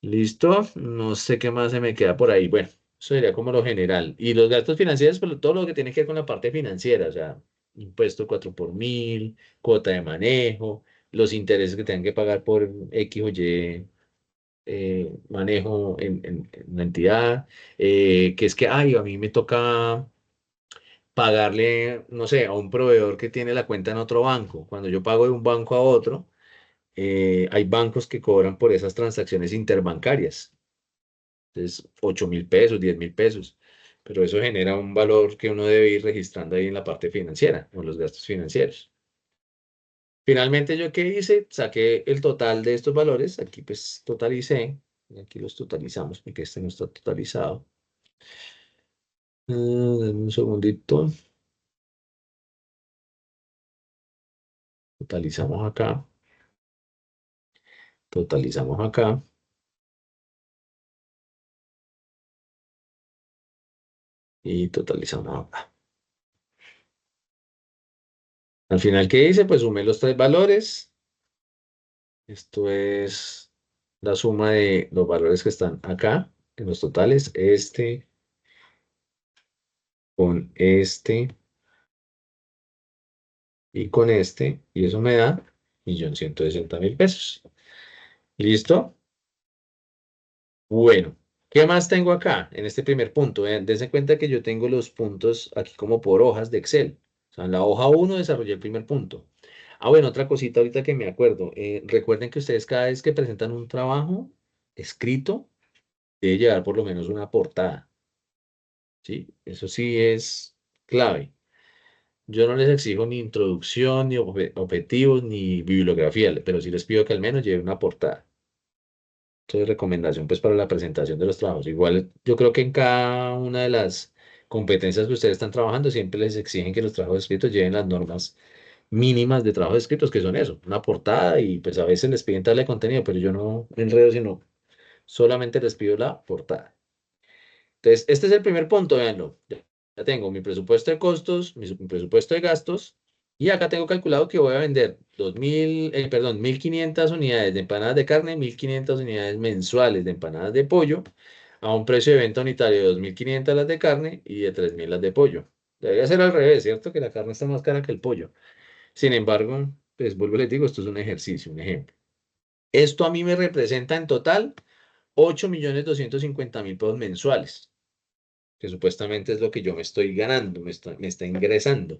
¿Listo? No sé qué más se me queda por ahí. Bueno, eso sería como lo general. Y los gastos financieros, pues todo lo que tiene que ver con la parte financiera, o sea, impuesto 4 por mil, cuota de manejo, los intereses que tengan que pagar por X o Y manejo en la entidad, que es que, ay, a mí me toca pagarle, no sé, a un proveedor que tiene la cuenta en otro banco. Cuando yo pago de un banco a otro, hay bancos que cobran por esas transacciones interbancarias. Entonces, 8.000 pesos, 10.000 pesos. Pero eso genera un valor que uno debe ir registrando ahí en la parte financiera, o los gastos financieros. Finalmente, ¿yo qué hice? Saqué el total de estos valores. Aquí pues totalicé. Y aquí los totalizamos porque este no está totalizado. Dame un segundito. Totalizamos acá. Totalizamos acá. Y totalizamos acá. Al final, ¿qué hice? Pues sumé los tres valores. Esto es la suma de los valores que están acá, en los totales. Este con este y con este. Y eso me da 1.160.000 pesos. ¿Listo? Bueno, ¿qué más tengo acá en este primer punto? Dense cuenta que yo tengo los puntos aquí como por hojas de Excel. O sea, en la hoja 1 desarrollé el primer punto. Ah, bueno, otra cosita ahorita que me acuerdo. Recuerden que ustedes cada vez que presentan un trabajo escrito, debe llevar por lo menos una portada. ¿Sí? Eso sí es clave. Yo no les exijo ni introducción, ni objetivos, ni bibliografía, pero sí les pido que al menos lleven una portada. Entonces, recomendación pues para la presentación de los trabajos. Igual yo creo que en cada una de las competencias que ustedes están trabajando siempre les exigen que los trabajos escritos lleven las normas mínimas de trabajos escritos, que son eso, una portada y pues a veces les piden darle contenido, pero yo no me enredo, sino solamente les pido la portada. Entonces, este es el primer punto, véanlo. Ya tengo mi presupuesto de costos, mi presupuesto de gastos, y acá tengo calculado que voy a vender 1.500 unidades de empanadas de carne, 1.500 unidades mensuales de empanadas de pollo, a un precio de venta unitario de 2.500 las de carne y de 3.000 las de pollo. Debería ser al revés, ¿cierto? Que la carne está más cara que el pollo. Sin embargo, pues vuelvo y les digo, esto es un ejercicio, un ejemplo. Esto a mí me representa en total 8.250.000 pesos mensuales, que supuestamente es lo que yo me estoy ganando, me está ingresando.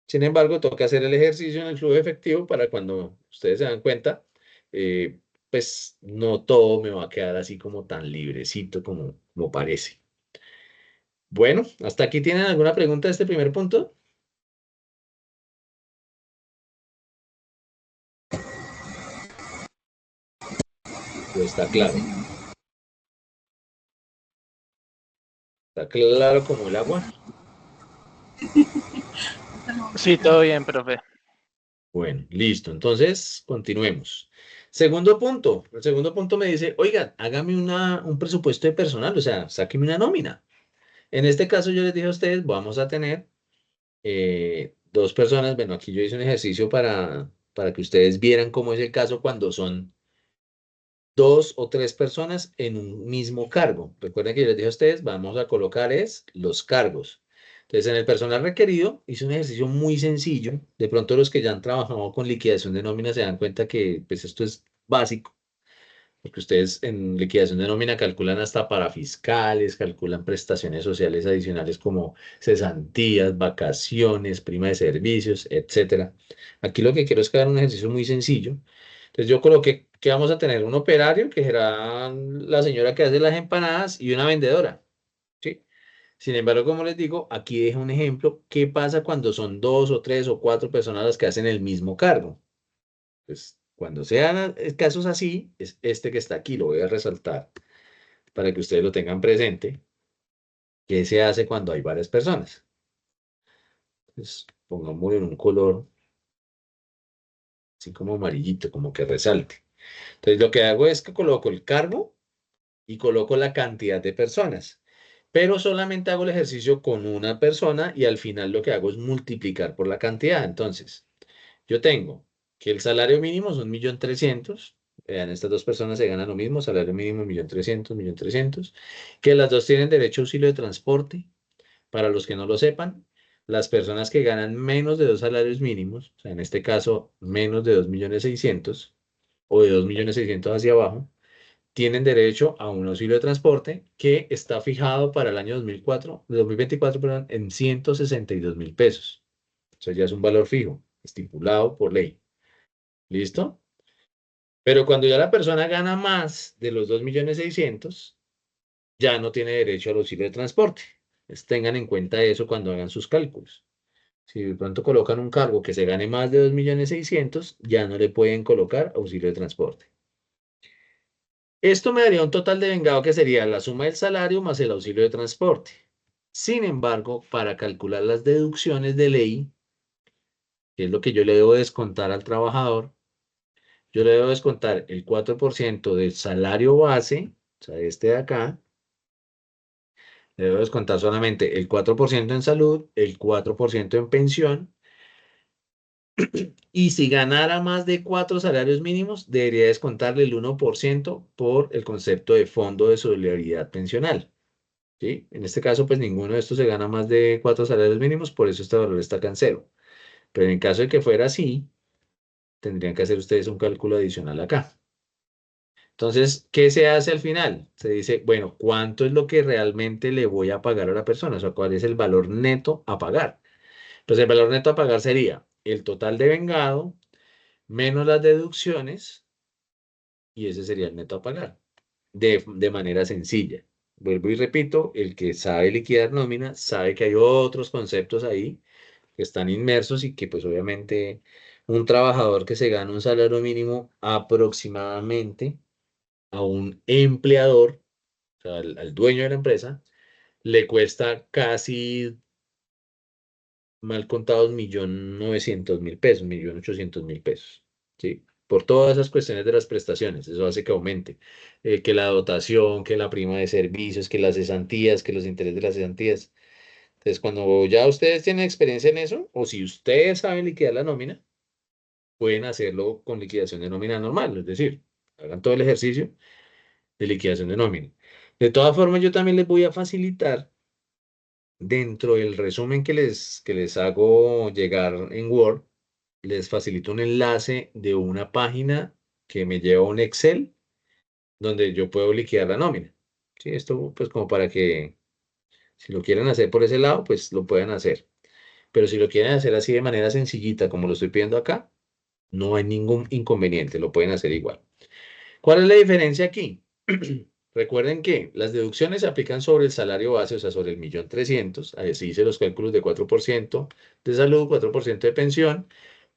Sin embargo, toca hacer el ejercicio en el flujo efectivo para cuando ustedes se dan cuenta, pues no todo me va a quedar así como tan librecito como parece. Bueno, ¿hasta aquí tienen alguna pregunta de este primer punto? Pues está claro. Está claro como el agua. Sí, todo bien, profe. Bueno, listo. Entonces, continuemos. Segundo punto. El segundo punto me dice, oigan, hágame un presupuesto de personal, o sea, sáqueme una nómina. En este caso, yo les dije a ustedes, vamos a tener dos personas. Bueno, aquí yo hice un ejercicio para que ustedes vieran cómo es el caso cuando son dos o tres personas en un mismo cargo. Recuerden que yo les dije a ustedes, vamos a colocar los cargos. Entonces, en el personal requerido, hice un ejercicio muy sencillo. De pronto, los que ya han trabajado con liquidación de nóminas se dan cuenta que pues, esto es básico. porque ustedes en liquidación de nómina calculan hasta para fiscales, calculan prestaciones sociales adicionales como cesantías, vacaciones, prima de servicios, etcétera. Aquí lo que quiero es que hagan un ejercicio muy sencillo. Entonces yo coloqué que vamos a tener un operario, que será la señora que hace las empanadas, y una vendedora, ¿sí? Sin embargo, como les digo, aquí dejo un ejemplo. ¿Qué pasa cuando son 2 o 3 o 4 personas las que hacen el mismo cargo? Pues cuando sean casos así, es este que está aquí, lo voy a resaltar para que ustedes lo tengan presente. ¿Qué se hace cuando hay varias personas? Pues pongámoslo en un color así como amarillito, como que resalte. Entonces lo que hago es que coloco el cargo y coloco la cantidad de personas, pero solamente hago el ejercicio con una persona y al final lo que hago es multiplicar por la cantidad. Entonces, yo tengo que el salario mínimo son 1.300.000. Vean, estas dos personas se ganan lo mismo, salario mínimo 1.300.000, 1.300.000. Que las dos tienen derecho a auxilio de transporte. Para los que no lo sepan, las personas que ganan menos de 2 salarios mínimos, o sea, en este caso, menos de 2.600.000 o de 2.600.000 hacia abajo, tienen derecho a un auxilio de transporte que está fijado para el año 2024, perdón, en 162.000 pesos. Eso ya es un valor fijo, estipulado por ley. ¿Listo? Pero cuando ya la persona gana más de los 2.600.000, ya no tiene derecho al auxilio de transporte. Entonces, tengan en cuenta eso cuando hagan sus cálculos. Si de pronto colocan un cargo que se gane más de 2.600.000, ya no le pueden colocar auxilio de transporte. Esto me daría un total de vengado que sería la suma del salario más el auxilio de transporte. Sin embargo, para calcular las deducciones de ley, que es lo que yo le debo descontar al trabajador, yo le debo descontar el 4% del salario base, o sea, este de acá. Le debo descontar solamente el 4% en salud, el 4% en pensión. Y si ganara más de 4 salarios mínimos, debería descontarle el 1% por el concepto de fondo de solidaridad pensional. ¿Sí? En este caso, pues ninguno de estos se gana más de 4 salarios mínimos, por eso este valor está acá en cero. Pero en caso de que fuera así, tendrían que hacer ustedes un cálculo adicional acá. Entonces, ¿qué se hace al final? Se dice, bueno, ¿cuánto es lo que realmente le voy a pagar a la persona? O sea, ¿cuál es el valor neto a pagar? Pues el valor neto a pagar sería el total de vengado menos las deducciones y ese sería el neto a pagar de manera sencilla. Vuelvo y repito, el que sabe liquidar nómina sabe que hay otros conceptos ahí que están inmersos y que pues obviamente un trabajador que se gana un salario mínimo aproximadamente a un empleador, o sea, al dueño de la empresa, le cuesta casi mal contados 1.900.000 pesos, 1.800.000 pesos, ¿sí? Por todas esas cuestiones de las prestaciones, eso hace que aumente, que la dotación, que la prima de servicios, que las cesantías, que los intereses de las cesantías. Entonces, cuando ya ustedes tienen experiencia en eso, o si ustedes saben liquidar la nómina, pueden hacerlo con liquidación de nómina normal, es decir, hagan todo el ejercicio de liquidación de nómina. De todas formas, yo también les voy a facilitar dentro del resumen que les hago llegar en Word, les facilito un enlace de una página que me lleva a un Excel donde yo puedo liquidar la nómina. Sí, esto pues como para que si lo quieren hacer por ese lado, pues lo puedan hacer. Pero si lo quieren hacer así de manera sencillita como lo estoy pidiendo acá, no hay ningún inconveniente, lo pueden hacer igual. ¿Cuál es la diferencia aquí? Recuerden que las deducciones se aplican sobre el salario base, o sea, sobre el 1.300.000. Así hice los cálculos de 4% de salud, 4% de pensión.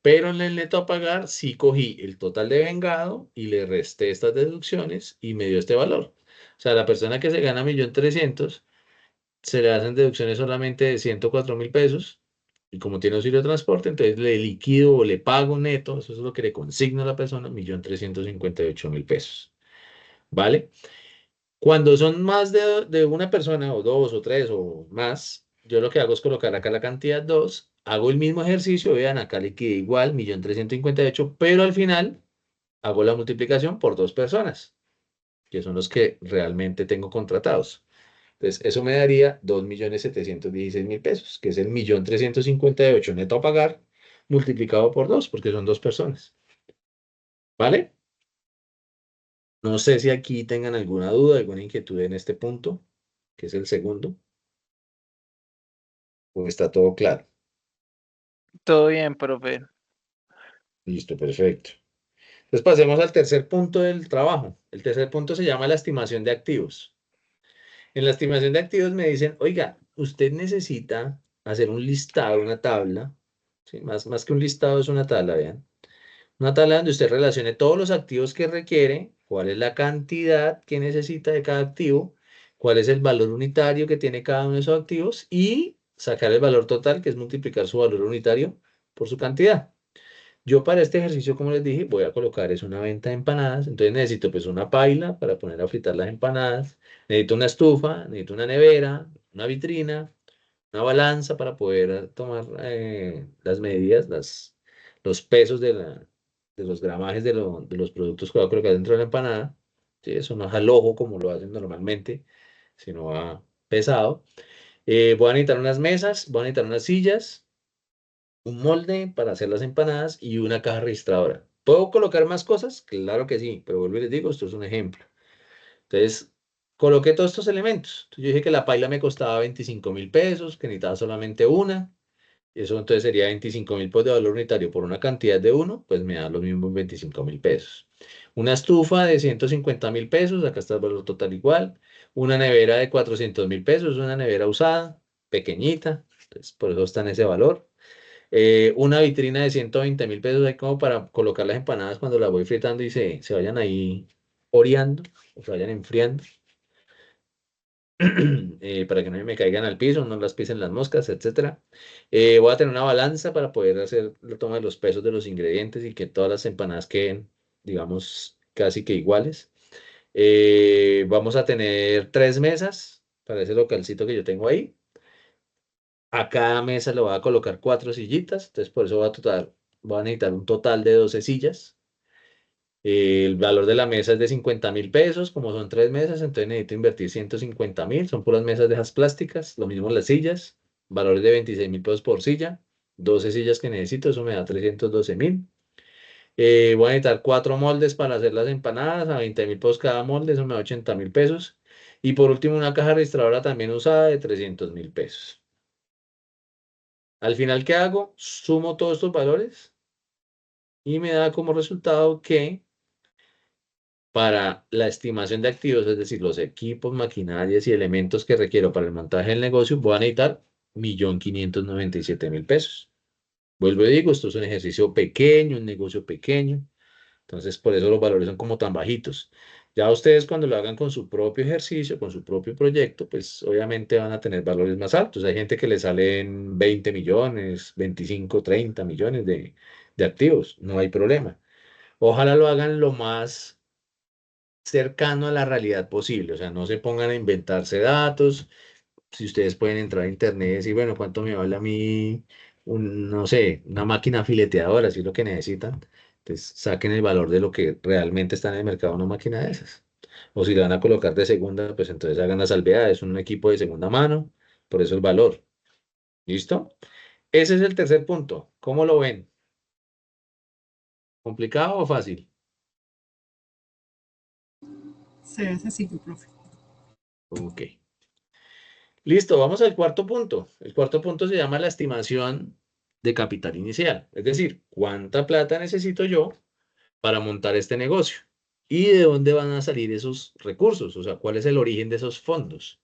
Pero en el neto a pagar sí cogí el total de vengado y le resté estas deducciones y me dio este valor. O sea, la persona que se gana 1.300.000 se le hacen deducciones solamente de 104.000 pesos. Y como tiene auxilio de transporte, entonces le liquido o le pago neto, eso es lo que le consigno a la persona, 1.358.000 pesos. ¿Vale? Cuando son más de una persona, o 2 o 3 o más, yo lo que hago es colocar acá la cantidad 2, hago el mismo ejercicio, vean, acá le queda igual, 1.358.000, pero al final hago la multiplicación por 2 personas, que son los que realmente tengo contratados. Entonces, eso me daría 2.716.000 pesos, que es el 1.358.000 neto a pagar, multiplicado por 2, porque son 2 personas. ¿Vale? No sé si aquí tengan alguna duda, alguna inquietud en este punto, que es el segundo, o está todo claro. Todo bien, profe. Listo, perfecto. Entonces pasemos al tercer punto del trabajo. El tercer punto se llama la estimación de activos. En la estimación de activos me dicen, oiga, usted necesita hacer un listado, una tabla, ¿sí? Más que un listado es una tabla, vean. Una tabla donde usted relacione todos los activos que requiere, cuál es la cantidad que necesita de cada activo, cuál es el valor unitario que tiene cada uno de esos activos y sacar el valor total, que es multiplicar su valor unitario por su cantidad. Yo para este ejercicio, como les dije, voy a colocar es una venta de empanadas. Entonces necesito pues una paila para poner a fritar las empanadas. Necesito una estufa, necesito una nevera, una vitrina, una balanza para poder tomar las medidas, los pesos de los gramajes de los productos que voy a colocar dentro de la empanada. Sí, eso no es al ojo como lo hacen normalmente, sino va pesado. Voy a necesitar unas mesas, voy a necesitar unas sillas, un molde para hacer las empanadas y una caja registradora. ¿Puedo colocar más cosas? Claro que sí, pero vuelvo y les digo, esto es un ejemplo. Entonces, coloqué todos estos elementos. Entonces, yo dije que la paila me costaba 25.000 pesos, que necesitaba solamente una. Eso entonces sería 25.000 pesos de valor unitario por una cantidad de uno, pues me da los mismos 25.000 pesos. Una estufa de 150.000 pesos, acá está el valor total igual. Una nevera de 400.000 pesos, una nevera usada, pequeñita, entonces por eso está en ese valor. Una vitrina de 120.000 pesos, ahí como para colocar las empanadas cuando las voy fritando y se vayan ahí oreando, o se vayan enfriando, para que no me caigan al piso, no las pisen las moscas, etcétera. Voy a tener una balanza para poder hacer la toma de los pesos de los ingredientes y que todas las empanadas queden, digamos, casi que iguales. Vamos a tener 3 mesas para ese localcito que yo tengo ahí. A cada mesa le voy a colocar 4 sillitas, entonces por eso voy a necesitar un total de 12 sillas. El valor de la mesa es de 50.000 pesos, como son 3 mesas, entonces necesito invertir 150.000, son puras mesas de esas plásticas, lo mismo las sillas, valores de 26.000 pesos por silla, 12 sillas que necesito, eso me da 312.000. Voy a necesitar 4 moldes para hacer las empanadas, a 20.000 pesos cada molde, eso me da 80.000 pesos. Y por último, una caja registradora también usada de 300.000 pesos. Al final, ¿qué hago? Sumo todos estos valores y me da como resultado que para la estimación de activos, es decir, los equipos, maquinarias y elementos que requiero para el montaje del negocio, voy a necesitar 1.597.000 pesos. Vuelvo y digo, esto es un ejercicio pequeño, un negocio pequeño, entonces por eso los valores son como tan bajitos. Ya ustedes cuando lo hagan con su propio ejercicio, con su propio proyecto, pues obviamente van a tener valores más altos. Hay gente que le salen 20 millones, 25, 30 millones de activos, no hay problema. Ojalá lo hagan lo más cercano a la realidad posible, o sea, no se pongan a inventarse datos. Si ustedes pueden entrar a internet y decir, bueno, ¿cuánto me vale a mí, no sé, una máquina fileteadora, si es lo que necesitan? Entonces saquen el valor de lo que realmente está en el mercado una máquina de esas. O si la van a colocar de segunda, pues entonces hagan las salvedades, un equipo de segunda mano, por eso el valor. ¿Listo? Ese es el tercer punto. ¿Cómo lo ven? ¿Complicado o fácil? Se ve sencillo, profe. Ok. Listo, vamos al cuarto punto. El cuarto punto se llama la estimación de capital inicial. Es decir, ¿cuánta plata necesito yo para montar este negocio? ¿Y de dónde van a salir esos recursos? O sea, ¿cuál es el origen de esos fondos?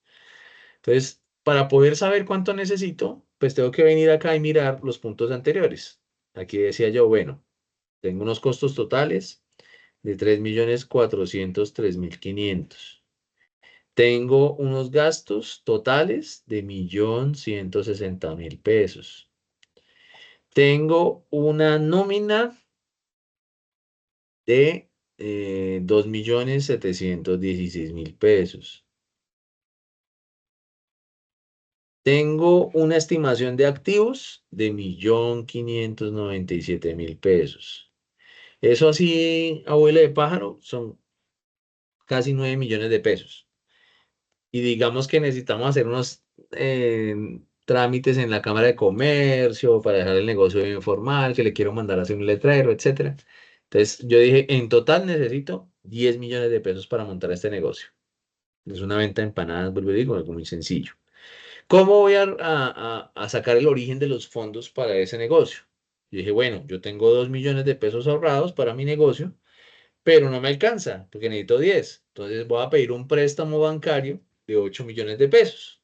Entonces, para poder saber cuánto necesito, pues tengo que venir acá y mirar los puntos anteriores. Aquí decía yo, bueno, tengo unos costos totales de 3.403.500. Tengo unos gastos totales de 1.160.000 pesos. Tengo una nómina de 2.716.000 pesos. Tengo una estimación de activos de 1.597.000 pesos. Eso así, abuela de pájaro, son casi 9 millones de pesos. Y digamos que necesitamos hacer unos trámites en la Cámara de Comercio para dejar el negocio bien formal, que le quiero mandar a hacer un letrero, etcétera. Entonces yo dije, en total necesito 10 millones de pesos para montar este negocio. Es una venta de empanadas, vuelvo y digo, algo muy sencillo. ¿Cómo voy a sacar el origen de los fondos para ese negocio? Y dije, bueno, yo tengo 2 millones de pesos ahorrados para mi negocio, pero no me alcanza porque necesito 10. Entonces voy a pedir un préstamo bancario de 8 millones de pesos.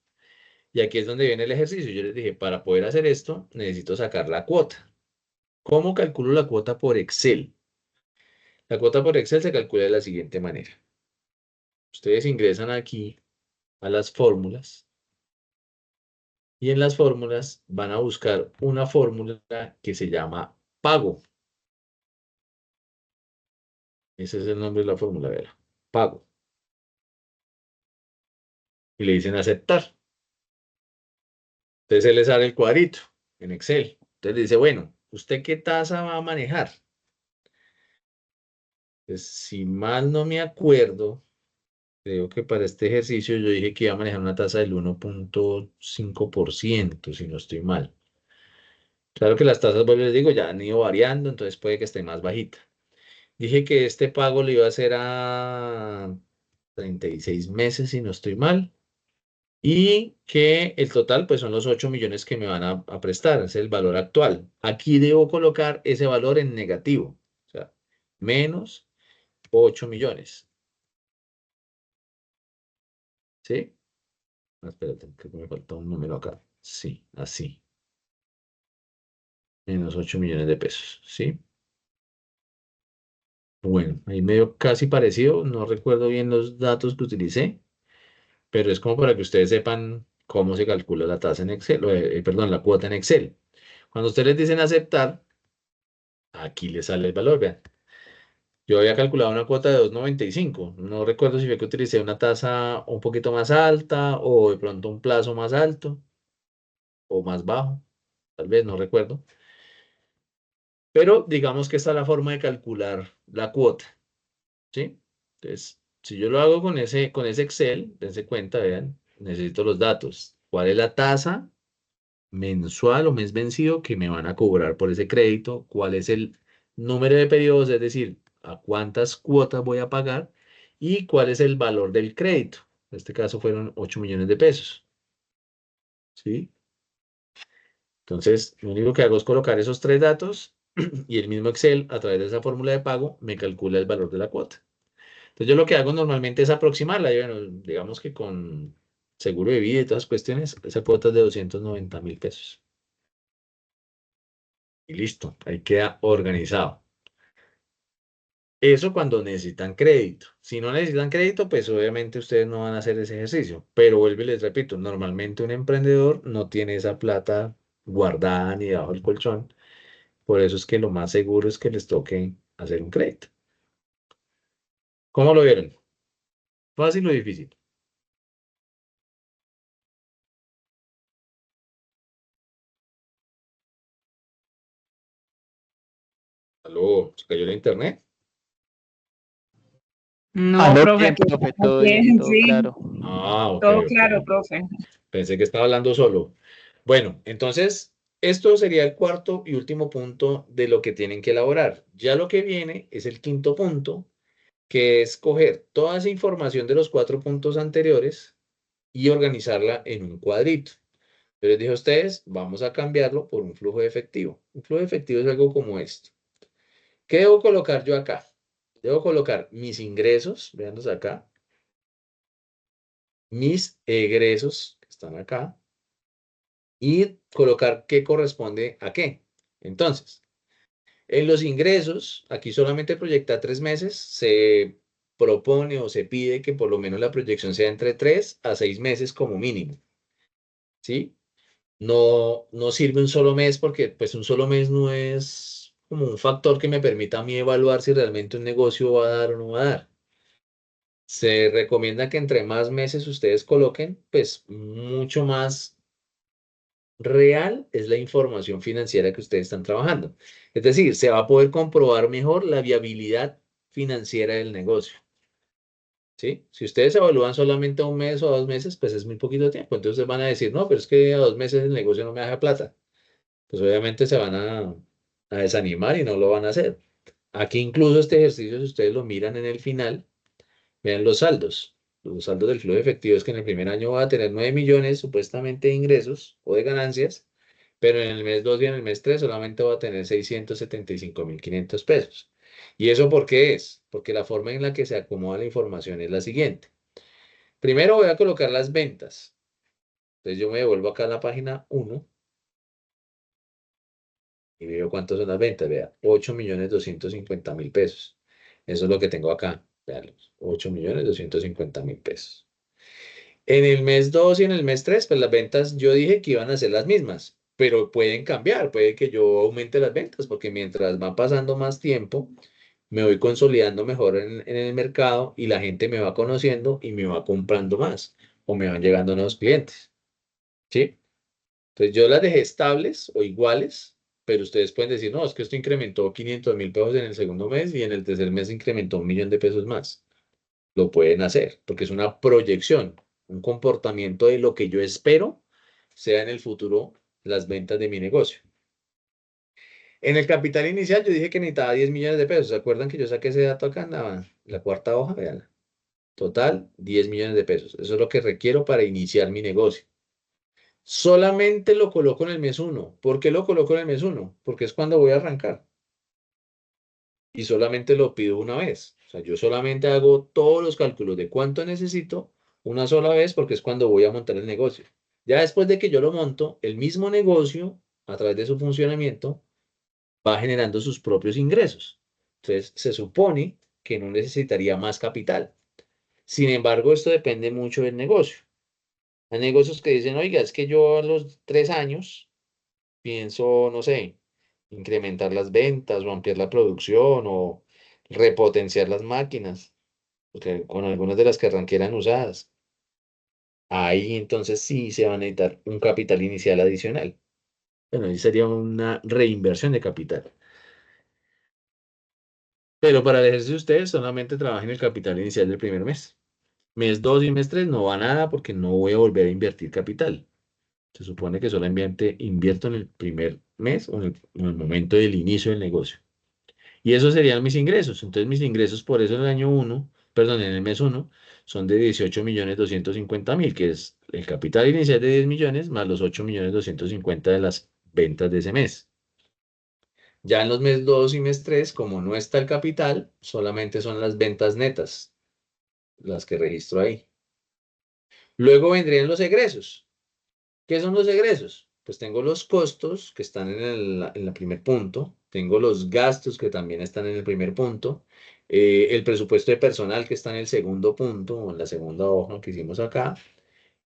Y aquí es donde viene el ejercicio. Yo les dije, para poder hacer esto, necesito sacar la cuota. ¿Cómo calculo la cuota por Excel? La cuota por Excel se calcula de la siguiente manera. Ustedes ingresan aquí a las fórmulas y en las fórmulas van a buscar una fórmula que se llama pago. Ese es el nombre de la fórmula, ¿verdad? Pago. Y le dicen aceptar. Entonces él le sale el cuadrito en Excel. Entonces le dice, bueno, ¿usted qué tasa va a manejar? Pues, si mal no me acuerdo, creo que para este ejercicio yo dije que iba a manejar una tasa del 1.5%, si no estoy mal. Claro que las tasas, vuelvo les digo, ya han ido variando, entonces puede que esté más bajita. Dije que este pago lo iba a hacer a 36 meses, si no estoy mal. Y que el total, pues son los 8 millones que me van a prestar, es el valor actual. Aquí debo colocar ese valor en negativo, o sea, menos 8 millones. ¿Sí? Espérate, creo que me falta un número acá. Sí, así. Menos 8 millones de pesos, ¿sí? Bueno, ahí medio casi parecido, no recuerdo bien los datos que utilicé, pero es como para que ustedes sepan cómo se calcula la tasa en Excel, perdón, la cuota en Excel. Cuando ustedes les dicen aceptar, aquí les sale el valor, vean. Yo había calculado una cuota de 2.95. No recuerdo si fue que utilicé una tasa un poquito más alta o de pronto un plazo más alto o más bajo, tal vez, no recuerdo. Pero digamos que esta es la forma de calcular la cuota, ¿sí? Entonces, si yo lo hago con ese Excel, dense cuenta, vean, necesito los datos. ¿Cuál es la tasa mensual o mes vencido que me van a cobrar por ese crédito? ¿Cuál es el número de periodos? Es decir, a cuántas cuotas voy a pagar y cuál es el valor del crédito. En este caso fueron 8 millones de pesos, ¿sí? Entonces, lo único que hago es colocar esos tres datos y el mismo Excel, a través de esa fórmula de pago, me calcula el valor de la cuota. Entonces, yo lo que hago normalmente es aproximarla. Bueno, digamos que con seguro de vida y todas las cuestiones, esa cuota es de 290.000 pesos. Y listo, ahí queda organizado. Eso cuando necesitan crédito. Si no necesitan crédito, pues obviamente ustedes no van a hacer ese ejercicio. Pero vuelvo y les repito, normalmente un emprendedor no tiene esa plata guardada ni debajo del colchón. Por eso es que lo más seguro es que les toque hacer un crédito. ¿Cómo lo vieron? ¿Fácil o difícil? ¿Aló? ¿Se cayó la internet? No, Aló, profe, bien, pues, profe, estamos todo bien, bien, todo sí, claro. Ah, ok, todo ok. claro, profe. Pensé que estaba hablando solo. Bueno, entonces, esto sería el cuarto y último punto de lo que tienen que elaborar. Ya lo que viene es el quinto punto, que es coger toda esa información de los 4 puntos anteriores y organizarla en un cuadrito. Yo les dije a ustedes, vamos a cambiarlo por un flujo de efectivo. Un flujo de efectivo es algo como esto. ¿Qué debo colocar yo acá? Debo colocar mis ingresos, veanlos acá, mis egresos, que están acá, y colocar qué corresponde a qué. Entonces, en los ingresos, aquí solamente proyecta 3 meses, se propone o se pide que por lo menos la proyección sea entre 3 a 6 meses como mínimo, ¿sí? No, no sirve un solo mes porque pues un solo mes no es como un factor que me permita a mí evaluar si realmente un negocio va a dar o no va a dar. Se recomienda que entre más meses ustedes coloquen, pues mucho más real es la información financiera que ustedes están trabajando. Es decir, se va a poder comprobar mejor la viabilidad financiera del negocio. ¿Sí? Si ustedes evalúan solamente a un mes o a 2 meses, pues es muy poquito tiempo. Entonces van a decir, no, pero es que a 2 meses el negocio no me deja plata. Pues obviamente se van a desanimar y no lo van a hacer. Aquí incluso este ejercicio, si ustedes lo miran en el final, vean los saldos. Los saldos del flujo de efectivo es que en el primer año va a tener 9 millones supuestamente de ingresos o de ganancias, pero en el mes 2 y en el mes 3 solamente va a tener 675.500 pesos. ¿Y eso por qué es? Porque la forma en la que se acomoda la información es la siguiente. Primero voy a colocar las ventas. Entonces yo me devuelvo acá a la página 1 y veo cuántas son las ventas. Vea, 8.250.000 pesos. Eso es lo que tengo acá. Vean, 8.250.000 pesos. En el mes 2 y en el mes 3 pues las ventas yo dije que iban a ser las mismas, pero pueden cambiar, puede que yo aumente las ventas, porque mientras va pasando más tiempo, me voy consolidando mejor en el mercado y la gente me va conociendo y me va comprando más, o me van llegando nuevos clientes, ¿sí? Entonces yo las dejé estables o iguales, pero ustedes pueden decir, no, es que esto incrementó 500.000 pesos en el segundo mes y en el tercer mes incrementó 1.000.000 de pesos más. Lo pueden hacer, porque es una proyección, un comportamiento de lo que yo espero sea en el futuro las ventas de mi negocio. En el capital inicial yo dije que necesitaba 10 millones de pesos. ¿Se acuerdan que yo saqué ese dato acá en la cuarta hoja? Vean. Total, 10 millones de pesos. Eso es lo que requiero para iniciar mi negocio. Solamente lo coloco en el mes 1. ¿Por qué lo coloco en el mes 1? Porque es cuando voy a arrancar. Y solamente lo pido una vez. O sea, yo solamente hago todos los cálculos de cuánto necesito una sola vez porque es cuando voy a montar el negocio. Ya después de que yo lo monto, el mismo negocio, a través de su funcionamiento, va generando sus propios ingresos. Entonces, se supone que no necesitaría más capital. Sin embargo, esto depende mucho del negocio. Hay negocios que dicen, oiga, es que yo a los 3 años pienso, no sé, incrementar las ventas o ampliar la producción o repotenciar las máquinas, porque con algunas de las que arranqué eran usadas. Ahí entonces sí se va a necesitar un capital inicial adicional. Bueno, ahí sería una reinversión de capital. Pero para el ejercicio ustedes solamente trabajen el capital inicial del primer mes. Mes 2 y mes 3 no va nada porque no voy a volver a invertir capital. Se supone que solamente invierto en el primer mes o en el momento del inicio del negocio. Y esos serían mis ingresos. Entonces mis ingresos por eso en el año 1, perdón, en el mes 1, son de 18.250.000, que es el capital inicial de 10 millones más los 8.250.000 de las ventas de ese mes. Ya en los mes 2 y mes 3, como no está el capital, solamente son las ventas netas, las que registro ahí. Luego vendrían los egresos. ¿Qué son los egresos? Pues tengo los costos que están en el primer punto, tengo los gastos que también están en el primer punto, el presupuesto de personal que está en el segundo punto o en la segunda hoja que hicimos acá,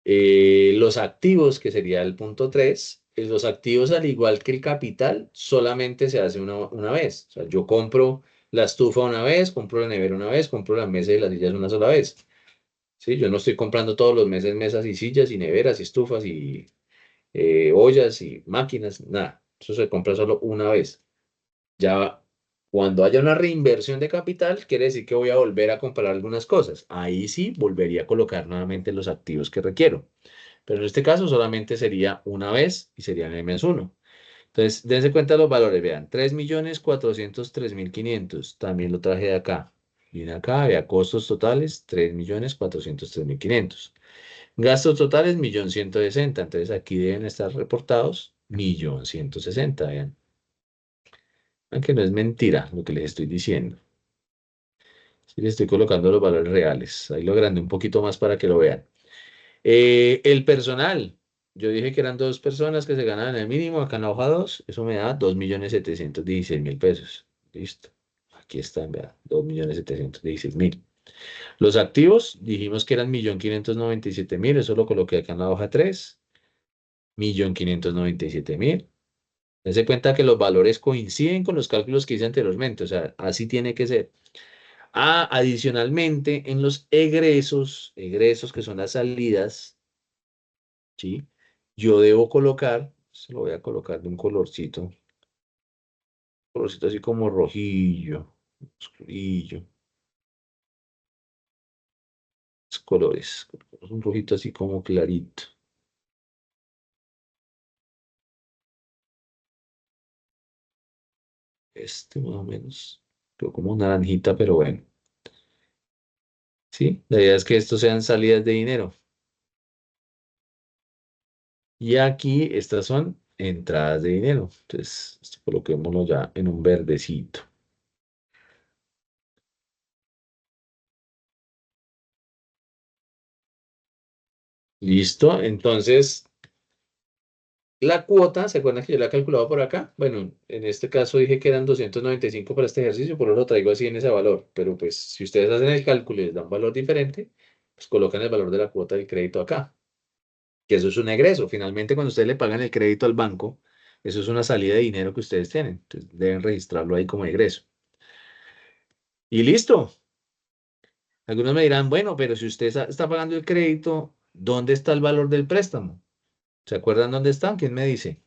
los activos que sería el punto 3. Los activos al igual que el capital solamente se hace una vez. O sea, yo compro la estufa una vez, compro la nevera una vez, compro la mesa y las sillas una sola vez. ¿Sí? Yo no estoy comprando todos los meses mesas y sillas y neveras y estufas y ollas y máquinas, nada. Eso se compra solo una vez. Ya cuando haya una reinversión de capital, quiere decir que voy a volver a comprar algunas cosas. Ahí sí volvería a colocar nuevamente los activos que requiero. Pero en este caso solamente sería una vez y sería en el mes 1. Entonces, dense cuenta de los valores, vean, 3.403.500, también lo traje de acá. Viene acá, vea, costos totales, 3.403.500. Gastos totales, 1.160.000. Entonces aquí deben estar reportados 1.160.000, vean. Aunque no es mentira lo que les estoy diciendo. Sí les estoy colocando los valores reales. Ahí lo agrandé un poquito más para que lo vean. El personal. Yo dije que eran 2 personas que se ganaban el mínimo. Acá en la hoja 2, eso me da 2.716.000 pesos. Listo. Aquí están, vean, 2.716.000. Los activos, dijimos que eran 1.597.000. Eso lo coloqué acá en la hoja 3. 1.597.000. Dense cuenta que los valores coinciden con los cálculos que hice anteriormente, o sea, así tiene que ser. Adicionalmente, en los egresos que son las salidas, ¿sí? Yo debo colocar, se lo voy a colocar de un colorcito así como rojillo, oscurillo, colores, un rojito así como clarito. Este más o menos. quedó como naranjita, pero bueno. Sí, la idea es que estos sean salidas de dinero. Y aquí estas son entradas de dinero. Entonces, esto coloquémoslo ya en un verdecito. Listo, entonces la cuota, ¿se acuerdan que yo la he calculado por acá? Bueno, en este caso dije que eran 295 para este ejercicio, por eso lo traigo así en ese valor. Pero pues si ustedes hacen el cálculo y les da un valor diferente, pues colocan el valor de la cuota del crédito acá. Que eso es un egreso. Finalmente, cuando ustedes le pagan el crédito al banco, eso es una salida de dinero que ustedes tienen. Entonces deben registrarlo ahí como egreso. Y listo. Algunos me dirán, bueno, pero si usted está pagando el crédito, ¿dónde está el valor del préstamo? ¿Se acuerdan dónde está? ¿Quién me dice?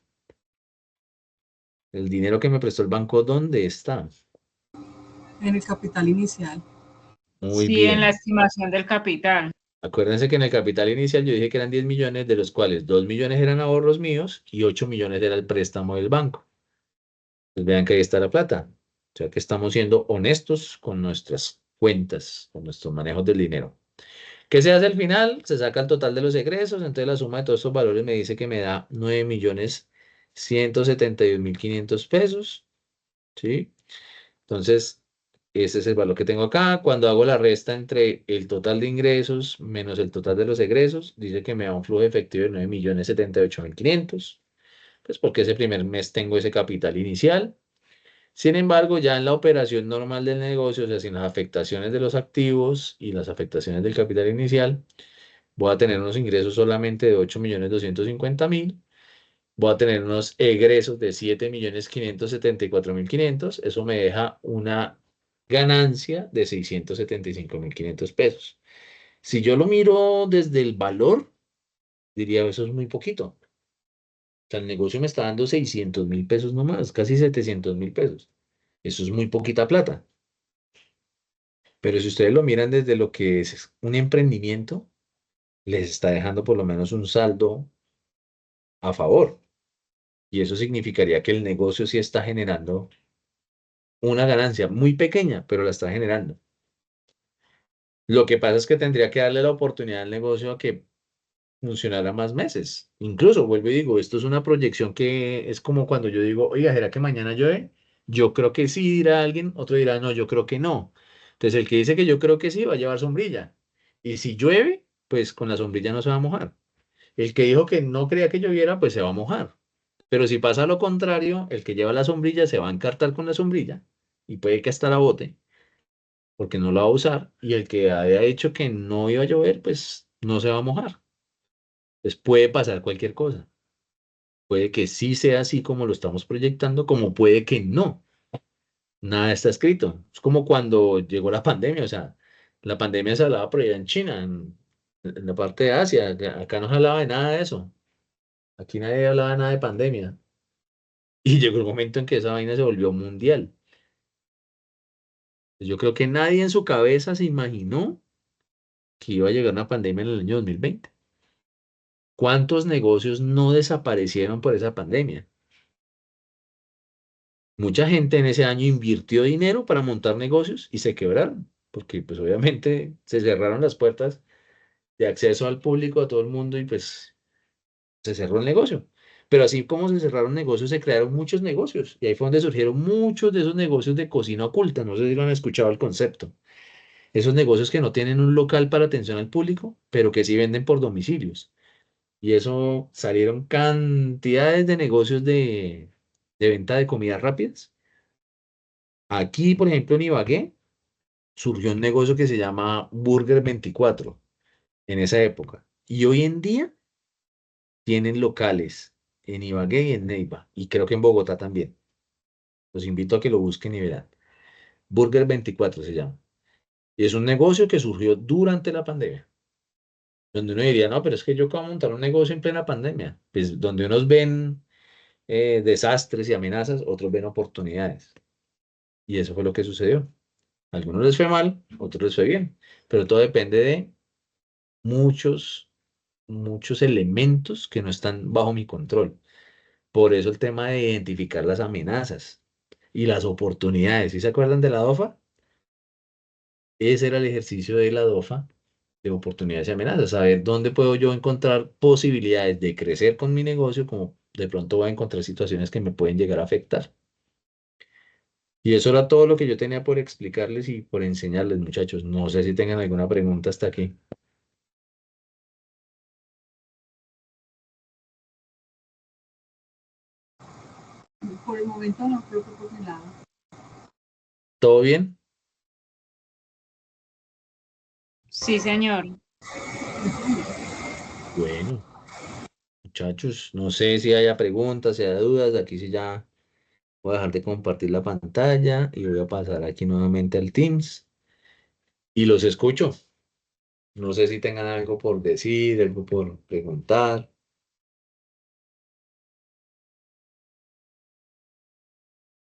El dinero que me prestó el banco, ¿dónde está? En el capital inicial. Muy Sí, en la bien. estimación del capital. Acuérdense que en el capital inicial yo dije que eran 10 millones, de los cuales 2 millones eran ahorros míos y 8 millones era el préstamo del banco. Pues vean que ahí está la plata. O sea que estamos siendo honestos con nuestras cuentas, con nuestros manejos del dinero. ¿Qué se hace al final? Se saca el total de los egresos, entonces la suma de todos estos valores me dice que me da 9.171.500 pesos, ¿sí? Entonces, ese es el valor que tengo acá. Cuando hago la resta entre el total de ingresos menos el total de los egresos, dice que me da un flujo efectivo de 9.078.500, pues porque ese primer mes tengo ese capital inicial. Sin embargo, ya en la operación normal del negocio, o sea, sin las afectaciones de los activos y las afectaciones del capital inicial, voy a tener unos ingresos solamente de 8.250.000. Voy a tener unos egresos de 7.574.500. Eso me deja una ganancia de 675.500 pesos. Si yo lo miro desde el valor, diría, eso es muy poquito. O sea, el negocio me está dando 600.000 pesos nomás, casi 700.000 pesos. Eso es muy poquita plata. Pero si ustedes lo miran desde lo que es un emprendimiento, les está dejando por lo menos un saldo a favor. Y eso significaría que el negocio sí está generando una ganancia muy pequeña, pero la está generando. Lo que pasa es que tendría que darle la oportunidad al negocio a que funcionara más meses. Incluso, vuelvo y digo, esto es una proyección que es como cuando yo digo, oiga, ¿será que mañana llueve? Yo creo que sí, dirá alguien, otro dirá, no, yo creo que no. Entonces, el que dice que yo creo que sí, va a llevar sombrilla. Y si llueve, pues con la sombrilla no se va a mojar. El que dijo que no creía que lloviera, pues se va a mojar. Pero si pasa lo contrario, el que lleva la sombrilla se va a encartar con la sombrilla y puede que hasta la bote porque no la va a usar. Y el que haya dicho que no iba a llover, pues no se va a mojar. Pues puede pasar cualquier cosa. Puede que sí sea así como lo estamos proyectando, como puede que no. Nada está escrito. Es como cuando llegó la pandemia. O sea, la pandemia se hablaba por allá en China, en la parte de Asia. Acá no se hablaba de nada de eso. Aquí nadie hablaba de nada de pandemia. Y llegó el momento en que esa vaina se volvió mundial. Yo creo que nadie en su cabeza se imaginó que iba a llegar una pandemia en el año 2020. ¿Cuántos negocios no desaparecieron por esa pandemia? Mucha gente en ese año invirtió dinero para montar negocios y se quebraron, porque pues obviamente se cerraron las puertas de acceso al público, a todo el mundo y pues se cerró el negocio. Pero así como se cerraron negocios, se crearon muchos negocios y ahí fue donde surgieron muchos de esos negocios de cocina oculta. No sé si lo han escuchado el concepto. Esos negocios que no tienen un local para atención al público, pero que sí venden por domicilios. Y eso salieron cantidades de negocios de venta de comidas rápidas. Aquí, por ejemplo, en Ibagué, surgió un negocio que se llama Burger 24 en esa época. Y hoy en día tienen locales en Ibagué y en Neiva. Y creo que en Bogotá también. Los invito a que lo busquen y verán. Burger 24 se llama. Y es un negocio que surgió durante la pandemia. Donde uno diría, no, pero es que yo acabo de montar un negocio en plena pandemia. Pues donde unos ven desastres y amenazas, otros ven oportunidades. Y eso fue lo que sucedió. A algunos les fue mal, a otros les fue bien. Pero todo depende de muchos, muchos elementos que no están bajo mi control. Por eso el tema de identificar las amenazas. y las oportunidades. ¿Sí se acuerdan de la DOFA? Ese era el ejercicio de la DOFA, de oportunidades y amenazas, saber dónde puedo yo encontrar posibilidades de crecer con mi negocio, como de pronto voy a encontrar situaciones que me pueden llegar a afectar. Y eso era todo lo que yo tenía por explicarles y por enseñarles, muchachos. No sé si tengan alguna pregunta hasta aquí. Por el momento no creo que por mi lado. ¿Todo bien? Sí, señor. Bueno, muchachos, no sé si haya preguntas, si haya dudas. Aquí sí ya voy a dejar de compartir la pantalla y voy a pasar aquí nuevamente al Teams y los escucho. No sé si tengan algo por decir, algo por preguntar.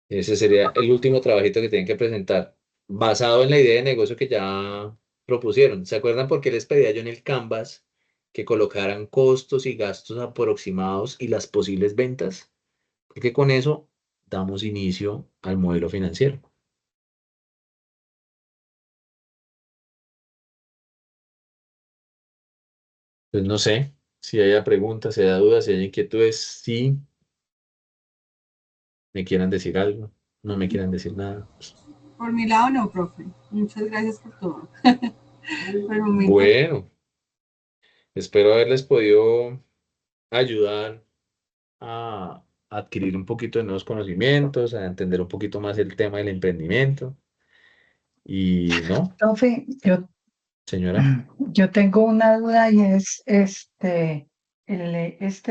Ese sería el último trabajito que tienen que presentar, basado en la idea de negocio que ya propusieron. ¿Se acuerdan por qué les pedía yo en el Canvas que colocaran costos y gastos aproximados y las posibles ventas? Porque con eso damos inicio al modelo financiero. Pues no sé si haya preguntas, si haya dudas, si hay inquietudes, si me quieran decir algo, no me quieran decir nada. Por mi lado no, profe. Muchas gracias por todo. Por el momento. Bueno, espero haberles podido ayudar a adquirir un poquito de nuevos conocimientos, a entender un poquito más el tema del emprendimiento. Y no, Profe, señora, yo tengo una duda y es, este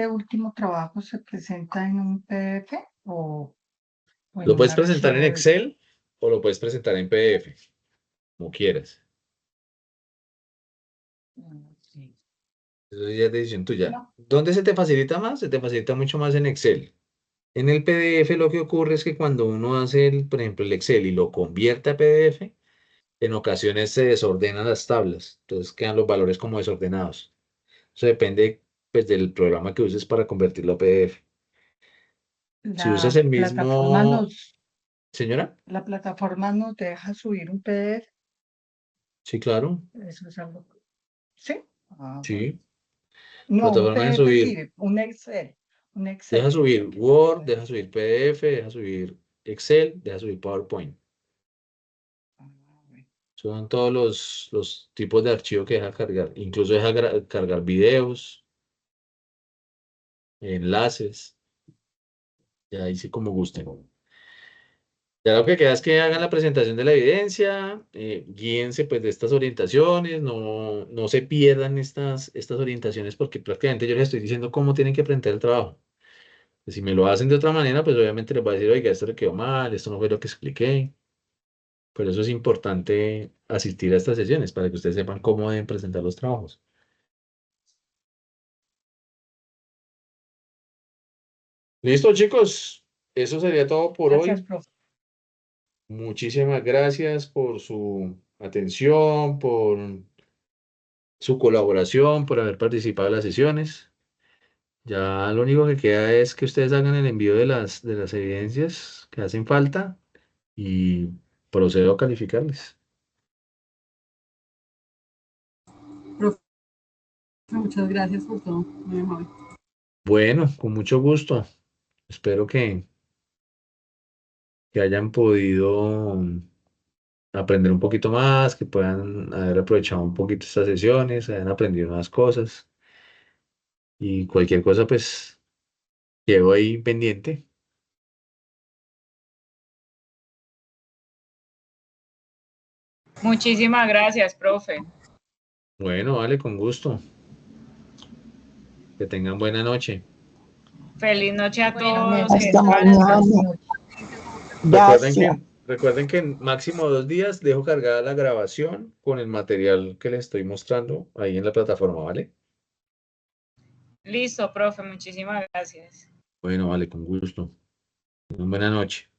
último trabajo se presenta en un PDF o en lo un puedes presentar en archivo de... Excel o lo puedes presentar en PDF, como quieras. Sí. Eso ya es decisión tuya. No, ¿Dónde se te facilita más? Se te facilita mucho más en Excel. En el PDF lo que ocurre es que cuando uno hace, por ejemplo, el Excel y lo convierte a PDF, en ocasiones se desordenan las tablas, entonces quedan los valores como desordenados. Eso depende, pues, del programa que uses para convertirlo a PDF. Si usas la el plataforma mismo, señora, la plataforma nos deja subir un PDF, sí, claro, eso es algo. ¿Sí? Ah, bueno. sí, No, un plataforma de PDF subir, sí, un deja Excel subir quería que me Word, dijera. deja subir PDF, deja subir Excel, deja subir PowerPoint. Ah, bueno. Son todos los tipos de archivo que deja cargar. Incluso deja cargar videos, enlaces, y ahí sí como gusten. Ya lo que queda es que hagan la presentación de la evidencia, guíense pues de estas orientaciones, no se pierdan estas orientaciones porque prácticamente yo les estoy diciendo cómo tienen que presentar el trabajo. Si me lo hacen de otra manera, pues obviamente les voy a decir, oiga, esto le quedó mal, esto no fue lo que expliqué. Por eso es importante asistir a estas sesiones para que ustedes sepan cómo deben presentar los trabajos. Listo, chicos. Eso sería todo por Gracias, hoy. profe. Muchísimas gracias por su atención, por su colaboración, por haber participado en las sesiones. Ya lo único que queda es que ustedes hagan el envío de las evidencias que hacen falta y procedo a calificarles. Profe, muchas gracias por todo. Muy amable. Bueno, con mucho gusto. Espero que hayan podido aprender un poquito más, que puedan haber aprovechado un poquito estas sesiones, hayan aprendido nuevas cosas y cualquier cosa, pues quedo ahí pendiente. Muchísimas gracias, profe. Bueno, vale, con gusto. Que tengan buena noche. Feliz noche a todos. Igualmente, Que Hasta muchas descansen. mañana. feliz noche. Recuerden Gracias. que, recuerden que en máximo 2 días dejo cargada la grabación con el material que les estoy mostrando ahí en la plataforma, ¿vale? Listo, profe. Muchísimas gracias. Bueno, vale, con gusto. Tengan buena noche.